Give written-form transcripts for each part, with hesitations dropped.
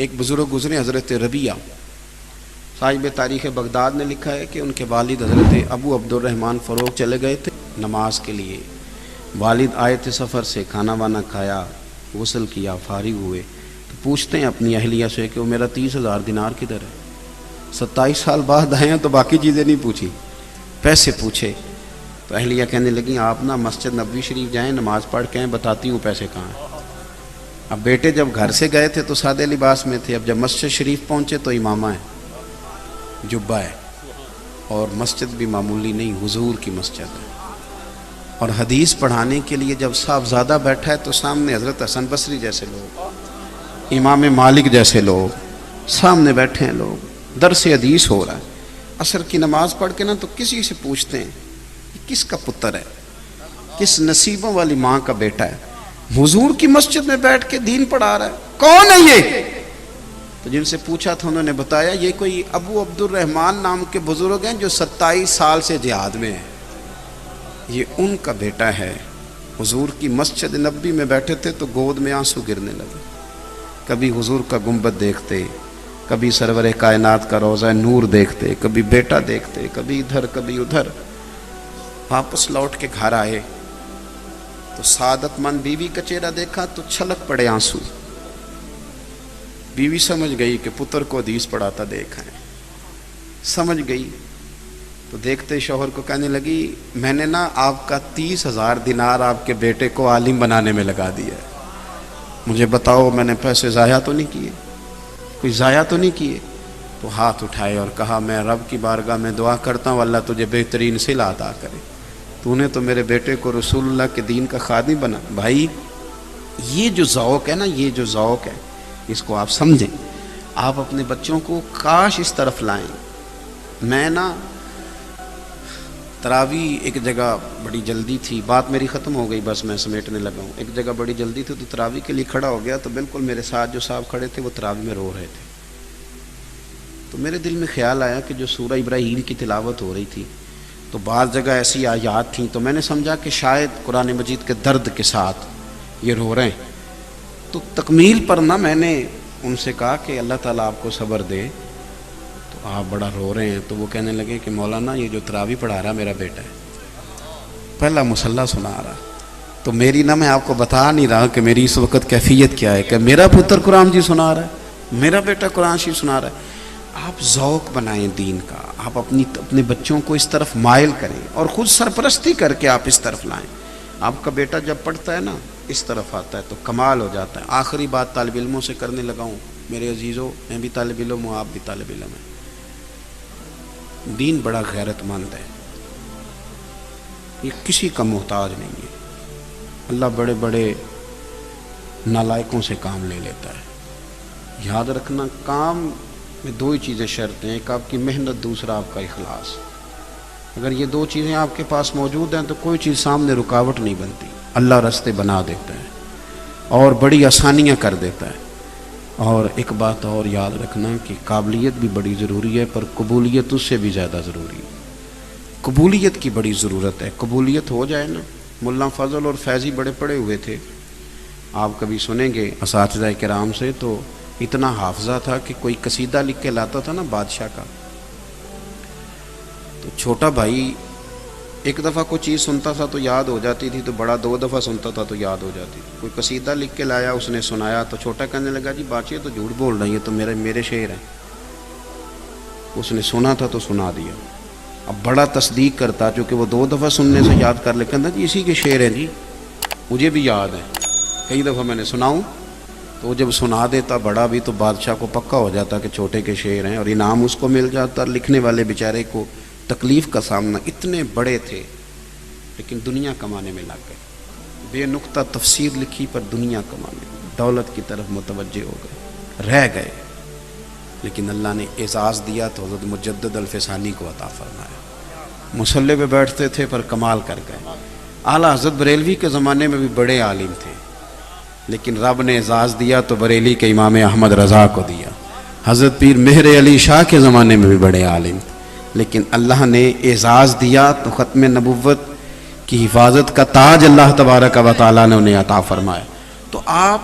ایک بزرگ گزرے حضرت ربیہ، صاحب تاریخ بغداد نے لکھا ہے کہ ان کے والد حضرت ابو عبد الرحمن فروغ چلے گئے تھے نماز کے لیے۔ والد آئے تھے سفر سے، کھانا وانا کھایا، غسل کیا، فارغ ہوئے تو پوچھتے ہیں اپنی اہلیہ سے کہ وہ میرا 30,000 دینار کدھر ہے؟ 27 سال بعد آئے ہیں تو باقی چیزیں نہیں پوچھی، پیسے پوچھے تو اہلیہ کہنے لگیں آپ نا مسجد نبوی شریف جائیں، نماز پڑھ کے آئیں، بتاتی ہوں پیسے کہاں ہیں۔ اب بیٹے جب گھر سے گئے تھے تو سادے لباس میں تھے، اب جب مسجد شریف پہنچے تو امامہ ہے، جبہ ہے، اور مسجد بھی معمولی نہیں، حضور کی مسجد ہے۔ اور حدیث پڑھانے کے لیے جب صاحبزادہ بیٹھا ہے تو سامنے حضرت حسن بصری جیسے لوگ، امام مالک جیسے لوگ سامنے بیٹھے ہیں، لوگ درس حدیث ہو رہا ہے۔ عصر کی نماز پڑھ کے نا تو کسی سے پوچھتے ہیں کہ کس کا پتر ہے، کس نصیبوں والی ماں کا بیٹا ہے، حضور کی مسجد میں بیٹھ کے دین پڑھا رہا ہے، کون ہے یہ؟ تو جن سے پوچھا تھا انہوں نے بتایا یہ کوئی ابو عبد الرحمن نام کے بزرگ ہیں جو 27 سال سے جہاد میں ہیں، یہ ان کا بیٹا ہے۔ حضور کی مسجد نبوی میں بیٹھے تھے تو گود میں آنسو گرنے لگے، کبھی حضور کا گنبد دیکھتے، کبھی سرور کائنات کا روضہ نور دیکھتے، کبھی بیٹا دیکھتے، کبھی ادھر کبھی ادھر۔ واپس لوٹ کے گھر آئے تو سعادت مند بیوی کا چہرہ دیکھا تو چھلک پڑے آنسو۔ بیوی سمجھ گئی کہ پتر کو حدیث پڑھاتا دیکھا ہے، سمجھ گئی تو دیکھتے شوہر کو کہنے لگی میں نے نا آپ کا 30,000 دینار آپ کے بیٹے کو عالم بنانے میں لگا دیا ہے، مجھے بتاؤ میں نے پیسے ضائع تو نہیں کیے، کوئی ضائع تو نہیں کیے؟ تو ہاتھ اٹھائے اور کہا میں رب کی بارگاہ میں دعا کرتا ہوں اللہ تجھے بہترین صلہ عطا کرے، تو نے تو میرے بیٹے کو رسول اللہ کے دین کا خادم بنا۔ بھائی یہ جو ذوق ہے نا، یہ جو ذوق ہے اس کو آپ سمجھیں، آپ اپنے بچوں کو کاش اس طرف لائیں۔ میں نا تراویح ایک جگہ بڑی جلدی تھی، بات میری ختم ہو گئی بس میں سمیٹنے لگا ہوں، ایک جگہ بڑی جلدی تھی تو تراویح کے لیے کھڑا ہو گیا تو بالکل میرے ساتھ جو صاحب کھڑے تھے وہ تراویح میں رو رہے تھے، تو میرے دل میں خیال آیا کہ جو سورہ ابراہیم کی تلاوت ہو رہی تھی تو بعض جگہ ایسی آیات تھیں تو میں نے سمجھا کہ شاید قرآن مجید کے درد کے ساتھ یہ رو رہے ہیں، تو تکمیل پر نہ میں نے ان سے کہا کہ اللہ تعالیٰ آپ کو صبر دے، تو آپ بڑا رو رہے ہیں، تو وہ کہنے لگے کہ مولانا یہ جو تراویح پڑھا رہا میرا بیٹا ہے، پہلا مصلی سنا رہا، تو میری نہ میں آپ کو بتا نہیں رہا کہ میری اس وقت کیفیت کیا ہے کہ میرا پتر قرآن جی سنا رہا ہے، میرا بیٹا قرآن شریف سنا رہا ہے۔ آپ ذوق بنائیں دین کا، آپ اپنے بچوں کو اس طرف مائل کریں اور خود سرپرستی کر کے آپ اس طرف لائیں۔ آپ کا بیٹا جب پڑھتا ہے نا اس طرف آتا ہے تو کمال ہو جاتا ہے۔ آخری بات طالب علموں سے کرنے لگا ہوں، میرے عزیزوں میں بھی طالب علم ہوں، آپ بھی طالب علم ہیں، دین بڑا غیرت مند ہے، یہ کسی کا محتاج نہیں ہے، اللہ بڑے بڑے نالائقوں سے کام لے لیتا ہے۔ یاد رکھنا کام میں دو ہی چیزیں شرط ہیں، ایک آپ کی محنت، دوسرا آپ کا اخلاص۔ اگر یہ دو چیزیں آپ کے پاس موجود ہیں تو کوئی چیز سامنے رکاوٹ نہیں بنتی، اللہ راستے بنا دیتا ہے اور بڑی آسانیاں کر دیتا ہے۔ اور ایک بات اور یاد رکھنا کہ قابلیت بھی بڑی ضروری ہے پر قبولیت اس سے بھی زیادہ ضروری ہے، قبولیت کی بڑی ضرورت ہے۔ قبولیت ہو جائے نا، ملا فضل اور فیضی بڑے پڑے ہوئے تھے، آپ کبھی سنیں گے اساتذہ کرام سے، تو اتنا حافظہ تھا کہ کوئی قصیدہ لکھ کے لاتا تھا نا بادشاہ کا، تو چھوٹا بھائی ایک دفعہ کوئی چیز سنتا تھا تو یاد ہو جاتی تھی، تو بڑا 2 دفعہ سنتا تھا تو یاد ہو جاتی تھی۔ کوئی قصیدہ لکھ کے لایا، اس نے سنایا تو چھوٹا کہنے لگا جی بادشاہ تو جھوٹ بول رہی ہے، تو میرے شعر ہیں۔ اس نے سنا تھا تو سنا دیا، اب بڑا تصدیق کرتا چونکہ وہ 2 دفعہ سننے سے یاد کر لے، کہتا جی اسی کے شعر ہیں جی، مجھے بھی یاد ہے، کئی دفعہ میں نے سناؤں، تو وہ جب سنا دیتا بڑا بھی تو بادشاہ کو پکا ہو جاتا کہ چھوٹے کے شعر ہیں، اور انعام اس کو مل جاتا، لکھنے والے بیچارے کو تکلیف کا سامنا۔ اتنے بڑے تھے لیکن دنیا کمانے میں لگ گئے، بے نقطہ تفسیر لکھی پر دنیا کمانے، دولت کی طرف متوجہ ہو گئے، رہ گئے، لیکن اللہ نے اعزاز دیا تو حضرت مجدد الفسانی کو عطا فرمایا، مصلی پہ بیٹھتے تھے پر کمال کر گئے۔ اعلیٰ حضرت بریلوی کے زمانے میں بھی بڑے عالم تھے لیکن رب نے اعزاز دیا تو بریلی کے امام احمد رضا کو دیا۔ حضرت پیر مہر علی شاہ کے زمانے میں بھی بڑے عالم تھے لیکن اللہ نے اعزاز دیا تو ختم نبوت کی حفاظت کا تاج اللہ تبارک و تعالیٰ نے انہیں عطا فرمایا۔ تو آپ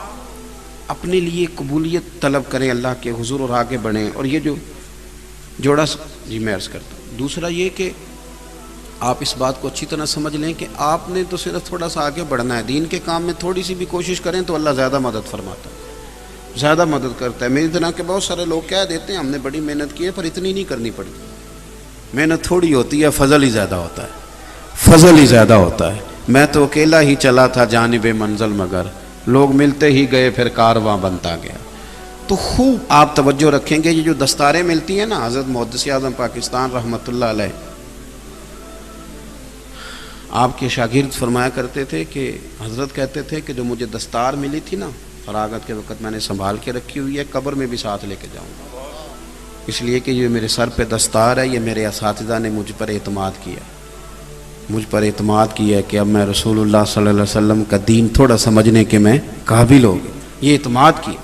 اپنے لیے قبولیت طلب کریں اللہ کے حضور اور آگے بڑھیں. اور یہ جو جوڑا جی میں عرض کرتا ہوں. دوسرا یہ کہ آپ اس بات کو اچھی طرح سمجھ لیں کہ آپ نے تو صرف تھوڑا سا آگے بڑھنا ہے. دین کے کام میں تھوڑی سی بھی کوشش کریں تو اللہ زیادہ مدد فرماتا ہے, زیادہ مدد کرتا ہے. میری طرح کے بہت سارے لوگ کہہ دیتے ہیں ہم نے بڑی محنت کی ہے پر اتنی نہیں کرنی پڑی. محنت تھوڑی ہوتی ہے, فضل ہی زیادہ ہوتا ہے, فضل ہی زیادہ ہوتا ہے. میں تو اکیلا ہی چلا تھا جانب منزل مگر لوگ ملتے ہی گئے پھر کارواں بنتا گیا. تو خوب آپ توجہ رکھیں گے. یہ جو دستاریں ملتی ہیں نا, حضرت محدث اعظم پاکستان رحمۃ اللہ علیہ آپ کے شاگرد فرمایا کرتے تھے کہ حضرت کہتے تھے کہ جو مجھے دستار ملی تھی نا فراغت کے وقت میں نے سنبھال کے رکھی ہوئی ہے, قبر میں بھی ساتھ لے کے جاؤں گا, اس لیے کہ یہ میرے سر پہ دستار ہے. یہ میرے اساتذہ نے مجھ پر اعتماد کیا, مجھ پر اعتماد کیا کہ اب میں رسول اللہ صلی اللہ علیہ وسلم کا دین تھوڑا سمجھنے کے میں قابل ہو گیا. یہ اعتماد کیا.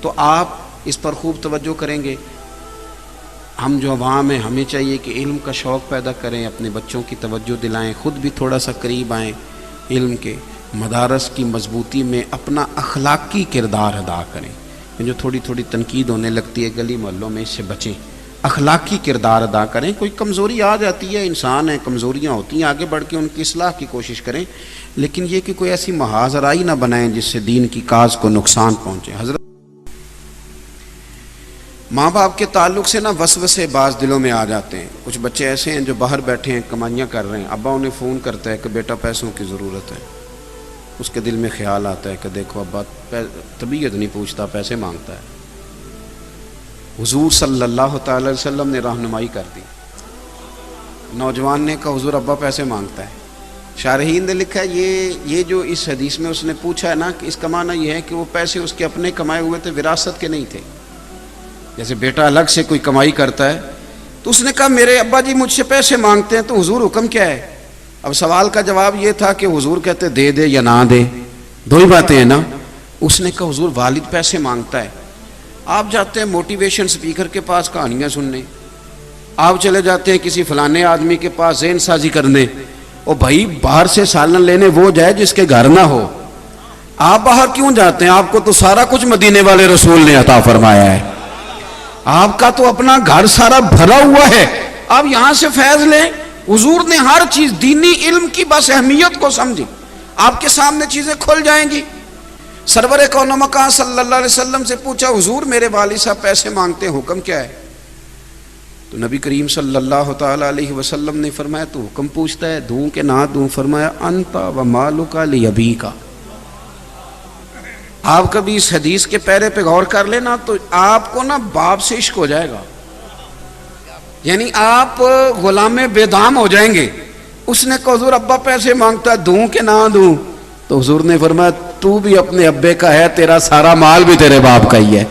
تو آپ اس پر خوب توجہ کریں گے. ہم جو عوام ہیں ہمیں چاہیے کہ علم کا شوق پیدا کریں, اپنے بچوں کی توجہ دلائیں, خود بھی تھوڑا سا قریب آئیں علم کے. مدارس کی مضبوطی میں اپنا اخلاقی کردار ادا کریں. جو تھوڑی تھوڑی تنقید ہونے لگتی ہے گلی محلوں میں, اس سے بچیں. اخلاقی کردار ادا کریں. کوئی کمزوری آ جاتی ہے, انسان ہیں, کمزوریاں ہوتی ہیں, آگے بڑھ کے ان کی اصلاح کی کوشش کریں. لیکن یہ کہ کوئی ایسی محاذ آرائی نہ بنائیں جس سے دین کی کاز کو نقصان پہنچے. حضرت ماں باپ کے تعلق سے نا وسوسے بعض دلوں میں آ جاتے ہیں. کچھ بچے ایسے ہیں جو باہر بیٹھے ہیں, کمائیاں کر رہے ہیں, ابا انہیں فون کرتا ہے کہ بیٹا پیسوں کی ضرورت ہے. اس کے دل میں خیال آتا ہے کہ دیکھو ابا طبیعت نہیں پوچھتا, پیسے مانگتا ہے. حضور صلی اللہ تعالی علیہ وسلم نے رہنمائی کر دی. نوجوان نے کہا حضور ابا پیسے مانگتا ہے. شارحین نے لکھا ہے یہ جو اس حدیث میں اس نے پوچھا ہے نا, کہ اس کا معنی یہ ہے کہ وہ پیسے اس کے اپنے کمائے ہوئے تھے, وراثت کے نہیں تھے. جیسے بیٹا الگ سے کوئی کمائی کرتا ہے, تو اس نے کہا میرے ابا جی مجھ سے پیسے مانگتے ہیں, تو حضور حکم کیا ہے؟ اب سوال کا جواب یہ تھا کہ حضور کہتے دے دے یا نہ دے, دو ہی باتیں ہیں نا. اس نے کہا حضور والد پیسے مانگتا ہے. آپ جاتے ہیں موٹیویشن سپیکر کے پاس کہانیاں سننے, آپ چلے جاتے ہیں کسی فلانے آدمی کے پاس ذہن سازی کرنے. او بھائی باہر سے سالن لینے وہ جائے جس کے گھر نہ ہو. آپ باہر کیوں جاتے ہیں؟ آپ کو تو سارا کچھ مدینے والے رسول نے عطا فرمایا ہے. آپ کا تو اپنا گھر سارا بھرا ہوا ہے, آپ یہاں سے فیض لیں. حضور نے ہر چیز دینی علم کی بس اہمیت کو سمجھی. آپ کے سامنے چیزیں کھل جائیں گی. سرور کون مکان صلی اللہ علیہ وسلم سے پوچھا حضور میرے والد صاحب پیسے مانگتے ہیں, حکم کیا ہے؟ تو نبی کریم صلی اللہ تعالی علیہ وسلم نے فرمایا تو حکم پوچھتا ہے دوں کہ نہ دوں؟ فرمایا انت و مالک لیبیک. آپ کبھی اس حدیث کے پیرے پہ غور کر لینا تو آپ کو نا باپ سے عشق ہو جائے گا, یعنی آپ غلام بے دام ہو جائیں گے. اس نے کہا حضور ابا پیسے مانگتا ہے, دوں کہ نہ دوں؟ تو حضور نے فرمایا تو بھی اپنے ابے کا ہے, تیرا سارا مال بھی تیرے باپ کا ہی ہے.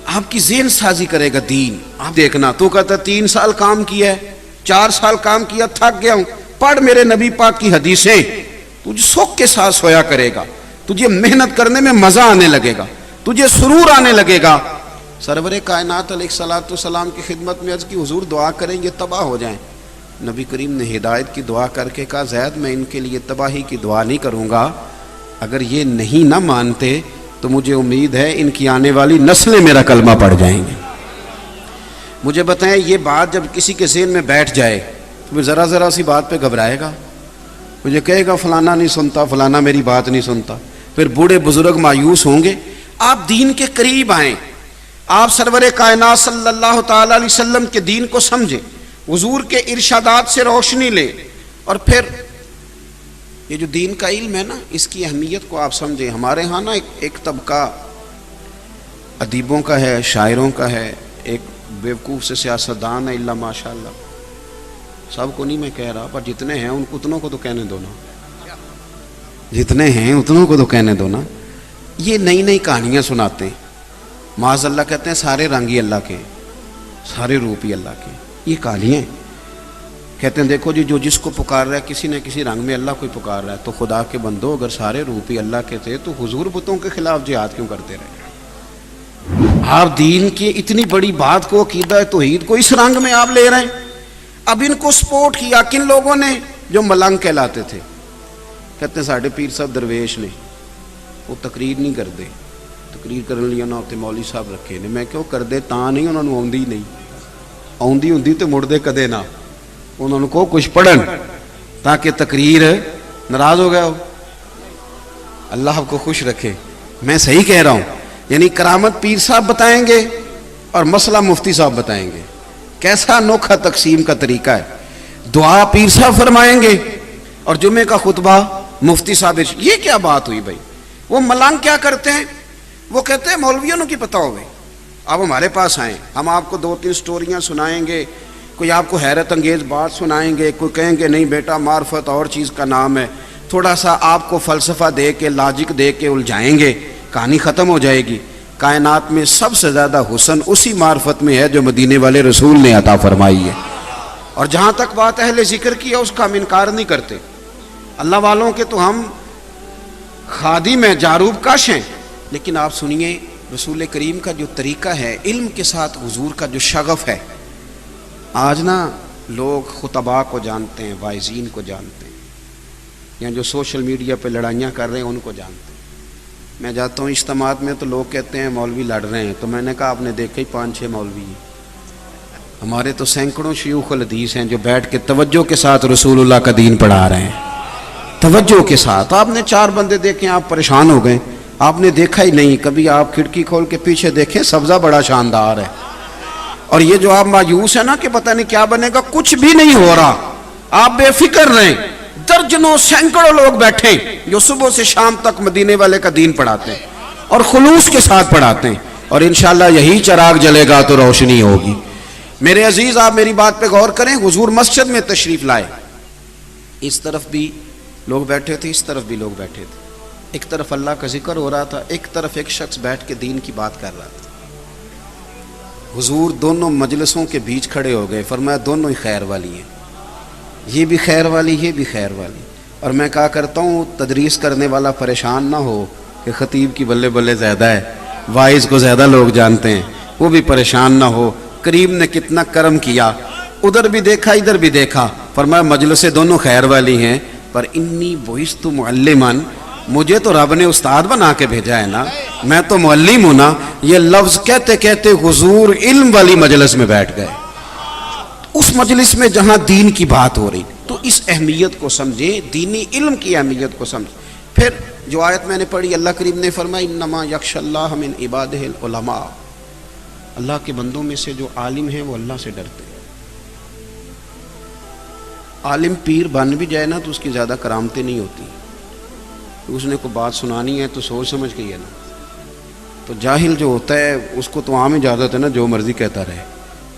آپ کی ذہن سازی کرے گا دین. آپ دیکھنا تو کہتا 3 سال کام کیا ہے, 4 سال کام کیا, تھک گیا ہوں, پڑھ میرے نبی پاک کی حدیثیں, تجھے سوکھ کے ساتھ سویا کرے گا, تجھے محنت کرنے میں مزہ آنے لگے گا, تجھے سرور آنے لگے گا. سرور کائنات علیہ الصلوۃ والسلام کی خدمت میں عرض کی حضور دعا کریں گے تباہ ہو جائیں. نبی کریم نے ہدایت کی دعا کر کے کہا زید میں ان کے لیے تباہی کی دعا نہیں کروں گا, اگر یہ نہیں نہ مانتے تو مجھے امید ہے ان کی آنے والی نسلیں میرا کلمہ پڑھ جائیں گے. مجھے بتائیں یہ بات جب کسی کے ذہن میں بیٹھ جائے تو وہ ذرا ذرا سی بات پہ گھبرائے گا, مجھے کہے گا فلانا نہیں سنتا, فلانا میری بات نہیں سنتا. پھر بوڑھے بزرگ مایوس ہوں گے. آپ دین کے قریب آئیں, آپ سرور کائنات صلی اللہ تعالی علیہ وسلم کے دین کو سمجھیں, حضور کے ارشادات سے روشنی لیں, اور پھر یہ جو دین کا علم ہے نا اس کی اہمیت کو آپ سمجھیں. ہمارے ہاں نا ایک طبقہ ادیبوں کا ہے, شاعروں کا ہے, ایک بیوقوف سے سیاستدان ہے, اللہ ماشاء اللہ. سب کو نہیں میں کہہ رہا, پر جتنے ہیں ان اتنوں کو تو کہنے دو نا, جتنے ہیں اتنوں کو تو کہنے دو نا. یہ نئی نئی کہانیاں سناتے ہیں, معاذ اللہ کہتے ہیں سارے رنگ ہی اللہ کے, سارے روپ ہی اللہ کے. یہ کہانیاں کہتے ہیں دیکھو جی جو جس کو پکار رہا ہے کسی نہ کسی رنگ میں اللہ کو پکار رہا ہے. تو خدا کے بندو اگر سارے روپ ہی اللہ کے تھے تو حضور بتوں کے خلاف جہاد کیوں کرتے رہے؟ آپ دین کی اتنی بڑی بات کو, عقیدہ توحید کو, اس رنگ میں آپ لے رہے ہیں. اب ان کو سپورٹ کیا کن لوگوں نے؟ جو ملنگ کہلاتے تھے. کہتے ہیں ساڑھے پیر صاحب درویش نے, وہ تقریر نہیں کرتے, تقریر کرنے لیا نہ ہوتے مولوی صاحب رکھے نے. میں کیوں کر دے تاں نہیں, انہوں نے آؤندی نہیں, آؤندی ہوندی تو مڑدے کدے نہ. انہوں نے کو کچھ پڑھن تاکہ تقریر ناراض ہو گیا ہو. اللہ آپ کو خوش رکھے. میں صحیح کہہ رہا ہوں, یعنی کرامت پیر صاحب بتائیں گے اور مسئلہ مفتی صاحب بتائیں گے. کیسا انوکھا تقسیم کا طریقہ ہے. دعا پیر صاحب فرمائیں گے اور جمعے کا خطبہ مفتی صاحب. یہ کیا بات ہوئی بھائی؟ وہ ملنگ کیا کرتے ہیں, وہ کہتے ہیں مولویوں کی پتہ ہو گئی, آپ ہمارے پاس آئیں, ہم آپ کو 2-3 سٹوریاں سنائیں گے, کوئی آپ کو حیرت انگیز بات سنائیں گے, کوئی کہیں گے نہیں بیٹا معرفت اور چیز کا نام ہے, تھوڑا سا آپ کو فلسفہ دے کے لاجک دے کے الجھائیں گے, کہانی ختم ہو جائے گی. کائنات میں سب سے زیادہ حسن اسی معرفت میں ہے جو مدینے والے رسول نے عطا فرمائی ہے. اور جہاں تک بات اہل ذکر کی ہے اس کا ہم انکار نہیں کرتے. اللہ والوں کے تو ہم خادم ہیں, جاروب کاش ہیں. لیکن آپ سنیے رسول کریم کا جو طریقہ ہے, علم کے ساتھ حضور کا جو شغف ہے. آج نا لوگ خطباء کو جانتے ہیں, واعظین کو جانتے ہیں, یا جو سوشل میڈیا پہ لڑائیاں کر رہے ہیں ان کو جانتے ہیں. میں جاتا ہوں اجتماعات میں تو لوگ کہتے ہیں مولوی لڑ رہے ہیں, تو میں نے کہا آپ نے دیکھا ہی 5-6 مولوی ہیں. ہمارے تو سینکڑوں شیوخ الحدیث ہیں جو بیٹھ کے توجہ کے ساتھ رسول اللہ کا دین پڑھا رہے ہیں, توجہ کے ساتھ. آپ نے 4 بندے دیکھیں, آپ پریشان ہو گئے, آپ نے دیکھا ہی نہیں. کبھی آپ کھڑکی کھول کے پیچھے دیکھیں, سبزہ بڑا شاندار ہے. اور یہ جو آپ مایوس ہے نا کہ پتہ نہیں کیا بنے گا, کچھ بھی نہیں ہو رہا, آپ بے فکر رہیں. درجنوں سینکڑوں لوگ بیٹھے جو صبح سے شام تک مدینے والے کا دین پڑھاتے ہیں اور خلوص کے ساتھ پڑھاتے ہیں, اور انشاءاللہ یہی چراغ جلے گا تو روشنی ہوگی. میرے عزیز آپ میری بات پہ غور کریں. حضور مسجد میں تشریف لائے, اس طرف بھی لوگ بیٹھے تھے, اس طرف بھی لوگ بیٹھے تھے. ایک طرف اللہ کا ذکر ہو رہا تھا, ایک طرف ایک شخص بیٹھ کے دین کی بات کر رہا تھا. حضور دونوں مجلسوں کے بیچ کھڑے ہو گئے, فرمایا دونوں ہی خیر والی ہیں, یہ بھی خیر والی, یہ بھی خیر والی. اور میں کہا کرتا ہوں تدریس کرنے والا پریشان نہ ہو کہ خطیب کی بلے بلے زیادہ ہے, واعظ کو زیادہ لوگ جانتے ہیں, وہ بھی پریشان نہ ہو. کریم نے کتنا کرم کیا, ادھر بھی دیکھا ادھر بھی دیکھا, فرمایا مجلسیں دونوں خیر والی ہیں, پر انی بعثت معلماً, مجھے تو رب نے استاد بنا کے بھیجا ہے نا, میں تو معلم ہوں نا. یہ لفظ کہتے کہتے حضور علم والی مجلس میں بیٹھ گئے, اس مجلس میں جہاں دین کی بات ہو رہی. تو اس اہمیت کو سمجھیں, دینی علم کی اہمیت کو سمجھیں. پھر جو آیت میں نے پڑھی, اللہ کریم نے فرمایا انما یخشی اللہ من عبادہ العلماء, اللہ کے بندوں میں سے جو عالم ہیں وہ اللہ سے ڈرتے ہیں. عالم پیر بن بھی جائے نا تو اس کی زیادہ کرامتیں نہیں ہوتی, اس نے کو بات سنانی ہے تو سوچ سمجھ کے ہے نا. تو جاہل جو ہوتا ہے اس کو تو عام اجازت ہے نا جو مرضی کہتا رہے.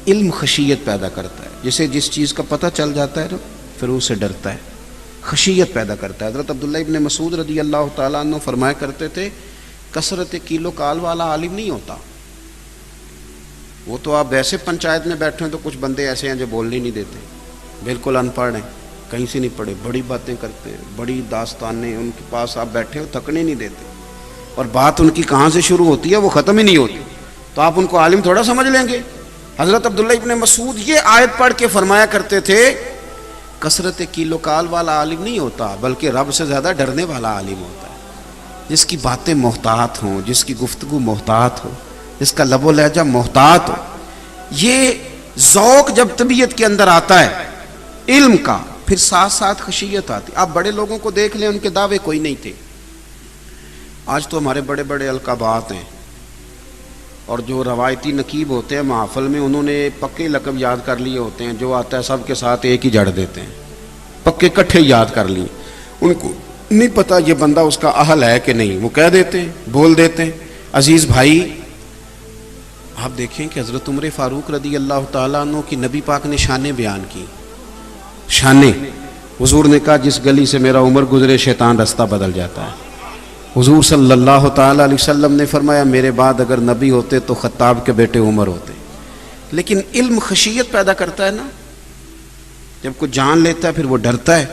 علم خشیت پیدا کرتا ہے, جسے جس چیز کا پتہ چل جاتا ہے نا پھر اس سے ڈرتا ہے, خشیت پیدا کرتا ہے. حضرت عبداللہ ابن مسعود رضی اللہ تعالیٰ عنہ فرمایا کرتے تھے کثرت کیلو کال والا عالم نہیں ہوتا. وہ تو آپ ویسے پنچایت میں بیٹھے ہیں تو کچھ بندے ایسے ہیں جو بولنے نہیں دیتے, بالکل ان پڑھ ہیں, کہیں سے نہیں پڑھے, بڑی باتیں کرتے ہیں, بڑی داستانیں, ان کے پاس آپ بیٹھے ہو تھکنے نہیں دیتے, اور بات ان کی کہاں سے شروع ہوتی ہے وہ ختم ہی نہیں ہوتی, تو آپ ان کو عالم تھوڑا سمجھ لیں گے. حضرت عبداللہ ابن مسعود یہ آیت پڑھ کے فرمایا کرتے تھے کثرت کیلو کال والا عالم نہیں ہوتا, بلکہ رب سے زیادہ ڈرنے والا عالم ہوتا ہے, جس کی باتیں محتاط ہوں, جس کی گفتگو محتاط ہو, جس کا لب و لہجہ محتاط ہو. یہ ذوق جب طبیعت کے اندر آتا ہے علم کا, پھر ساتھ ساتھ خشیت آتی. آپ بڑے لوگوں کو دیکھ لیں, ان کے دعوے کوئی نہیں تھے. آج تو ہمارے بڑے بڑے القابات ہیں, اور جو روایتی نقیب ہوتے ہیں محافل میں انہوں نے پکے لقب یاد کر لیے ہوتے ہیں, جو آتا ہے سب کے ساتھ ایک ہی جڑ دیتے ہیں, پکے کٹھے یاد کر لیے. ان کو نہیں پتہ یہ بندہ اس کا اہل ہے کہ نہیں, وہ کہہ دیتے ہیں, بول دیتے ہیں. عزیز بھائی آپ دیکھیں کہ حضرت عمر فاروق رضی اللہ تعالیٰ عنہ کی نبی پاک نے شانیں بیان کی. شانیں, حضور نے کہا جس گلی سے میرا عمر گزرے شیطان رستہ بدل جاتا ہے. حضور صلی اللہ تعالیٰ علیہ وسلم نے فرمایا میرے بعد اگر نبی ہوتے تو خطاب کے بیٹے عمر ہوتے. لیکن علم خشیت پیدا کرتا ہے نا, جب کوئی جان لیتا ہے پھر وہ ڈرتا ہے.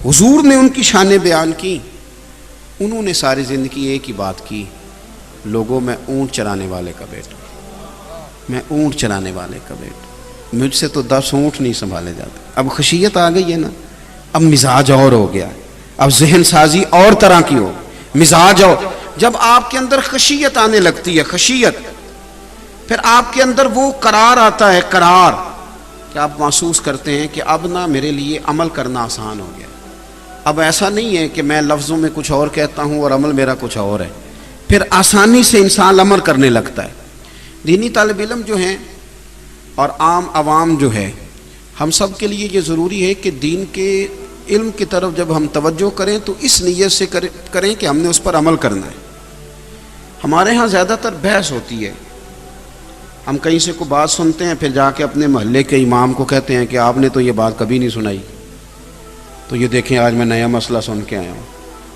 حضور نے ان کی شانیں بیان کی, انہوں نے ساری زندگی ایک ہی بات کی, لوگوں میں اونٹ چرانے والے کا بیٹا, میں اونٹ چلانے والے کا بیٹا, مجھ سے تو 10 اونٹ نہیں سنبھالے جاتے. اب خشیت آ گئی ہے نا, اب مزاج اور ہو گیا, اب ذہن سازی اور طرح کی ہو, مزاج اور جب آپ کے اندر خشیت آنے لگتی ہے، خشیت، پھر آپ کے اندر وہ قرار آتا ہے، قرار، کہ آپ محسوس کرتے ہیں کہ اب نہ میرے لیے عمل کرنا آسان ہو گیا، اب ایسا نہیں ہے کہ میں لفظوں میں کچھ اور کہتا ہوں اور عمل میرا کچھ اور ہے، پھر آسانی سے انسان عمل کرنے لگتا ہے۔ دینی طالب علم جو ہیں اور عام عوام جو ہے، ہم سب کے لیے یہ ضروری ہے کہ دین کے علم کی طرف جب ہم توجہ کریں تو اس نیت سے کریں کہ ہم نے اس پر عمل کرنا ہے۔ ہمارے ہاں زیادہ تر بحث ہوتی ہے، ہم کہیں سے کوئی بات سنتے ہیں، پھر جا کے اپنے محلے کے امام کو کہتے ہیں کہ آپ نے تو یہ بات کبھی نہیں سنائی، تو یہ دیکھیں آج میں نیا مسئلہ سن کے آیا ہوں۔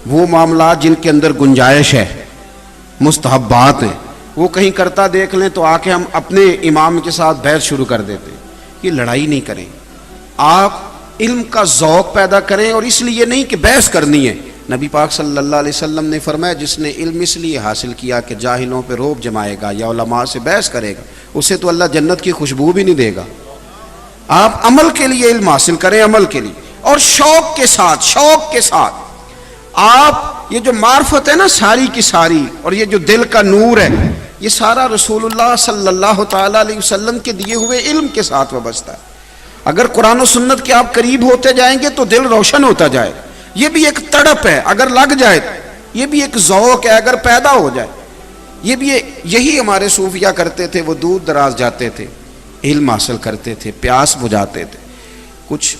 وہ معاملات جن کے اندر گنجائش ہے، مستحبات ہیں، وہ کہیں کرتا دیکھ لیں تو آ کے ہم اپنے امام کے ساتھ بحث شروع کر دیتے ہیں۔ یہ لڑائی نہیں کریں، آپ علم کا ذوق پیدا کریں، اور اس لیے نہیں کہ بحث کرنی ہے۔ نبی پاک صلی اللہ علیہ وسلم نے فرمایا جس نے علم اس لیے حاصل کیا کہ جاہلوں پہ رعب جمائے گا یا علماء سے بحث کرے گا، اسے تو اللہ جنت کی خوشبو بھی نہیں دے گا۔ آپ عمل کے لیے علم حاصل کریں، عمل کے لیے، اور شوق کے ساتھ، شوق کے ساتھ۔ آپ یہ جو معرفت ہے نا ساری کی ساری، اور یہ جو دل کا نور ہے، یہ سارا رسول اللہ صلی اللہ تعالی علیہ وسلم کے دیے ہوئے علم کے ساتھ وابستہ ہے۔ اگر قرآن و سنت کے آپ قریب ہوتے جائیں گے تو دل روشن ہوتا جائے، یہ بھی ایک تڑپ ہے اگر لگ جائے، یہ بھی ایک ذوق ہے اگر پیدا ہو جائے، یہ بھی یہی ہمارے صوفیہ کرتے تھے۔ وہ دور دراز جاتے تھے، علم حاصل کرتے تھے، پیاس بجھاتے تھے۔ کچھ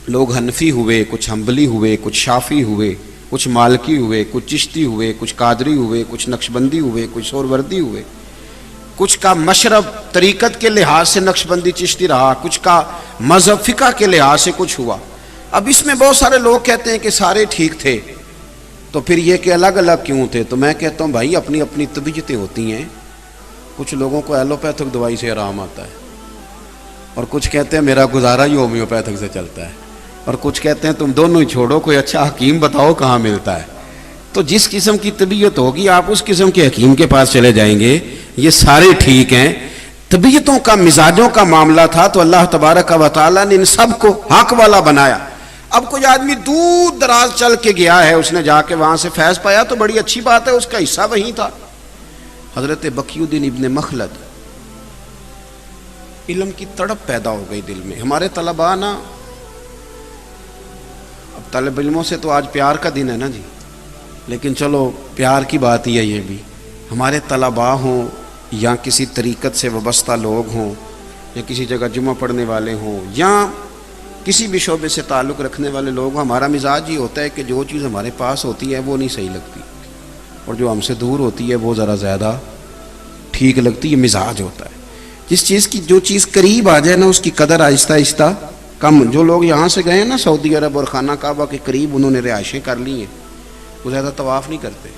لوگ حنفی ہوئے، کچھ حنبلی ہوئے، کچھ شافعی ہوئے، کچھ مالکی ہوئے، کچھ چشتی ہوئے، کچھ قادری ہوئے، کچھ نقشبندی ہوئے، کچھ سہروردی ہوئے، کچھ کا مشرب طریقت کے لحاظ سے نقشبندی چشتی رہا، کچھ کا مذہب فقہ کے لحاظ سے کچھ ہوا۔ اب اس میں بہت سارے لوگ کہتے ہیں کہ سارے ٹھیک تھے، تو پھر یہ کہ الگ الگ کیوں تھے؟ تو میں کہتا ہوں بھائی اپنی اپنی طبیعتیں ہوتی ہیں۔ کچھ لوگوں کو ایلوپیتھک دوائی سے آرام آتا ہے، اور کچھ کہتے ہیں میرا گزارا ہی ہومیوپیتھک سے چلتا ہے، اور کچھ کہتے ہیں تم دونوں ہی چھوڑو، کوئی اچھا حکیم بتاؤ کہاں ملتا ہے۔ تو جس قسم کی طبیعت ہوگی آپ اس قسم کے حکیم کے پاس چلے جائیں گے۔ یہ سارے ٹھیک ہیں، طبیعتوں کا، مزاجوں کا معاملہ تھا، تو اللہ تبارک و تعالیٰ نے ان سب کو حق والا بنایا۔ اب کوئی آدمی دور دراز چل کے گیا ہے، اس نے جا کے وہاں سے فیض پایا تو بڑی اچھی بات ہے، اس کا حصہ وہیں تھا۔ حضرت بقی الدین ابن مخلد، علم کی تڑپ پیدا ہو گئی دل میں۔ ہمارے طلباء نا، اب طالب علموں سے تو آج پیار کا دن ہے نا جی، لیکن چلو پیار کی بات ہی ہے یہ بھی۔ ہمارے طلباء ہوں یا کسی طریقت سے وابستہ لوگ ہوں، یا کسی جگہ جمعہ پڑھنے والے ہوں، یا کسی بھی شعبے سے تعلق رکھنے والے لوگ، ہمارا مزاج یہ ہوتا ہے کہ جو چیز ہمارے پاس ہوتی ہے وہ نہیں صحیح لگتی، اور جو ہم سے دور ہوتی ہے وہ ذرا زیادہ ٹھیک لگتی ہے۔ مزاج ہوتا ہے، جس چیز کی جو چیز قریب آ جائے نا اس کی قدر آہستہ آہستہ کم۔ جو لوگ یہاں سے گئے ہیں نا سعودی عرب اور خانہ کعبہ کے قریب، انہوں نے رہائشیں کر لی ہیں، وہ زیادہ طواف نہیں کرتے۔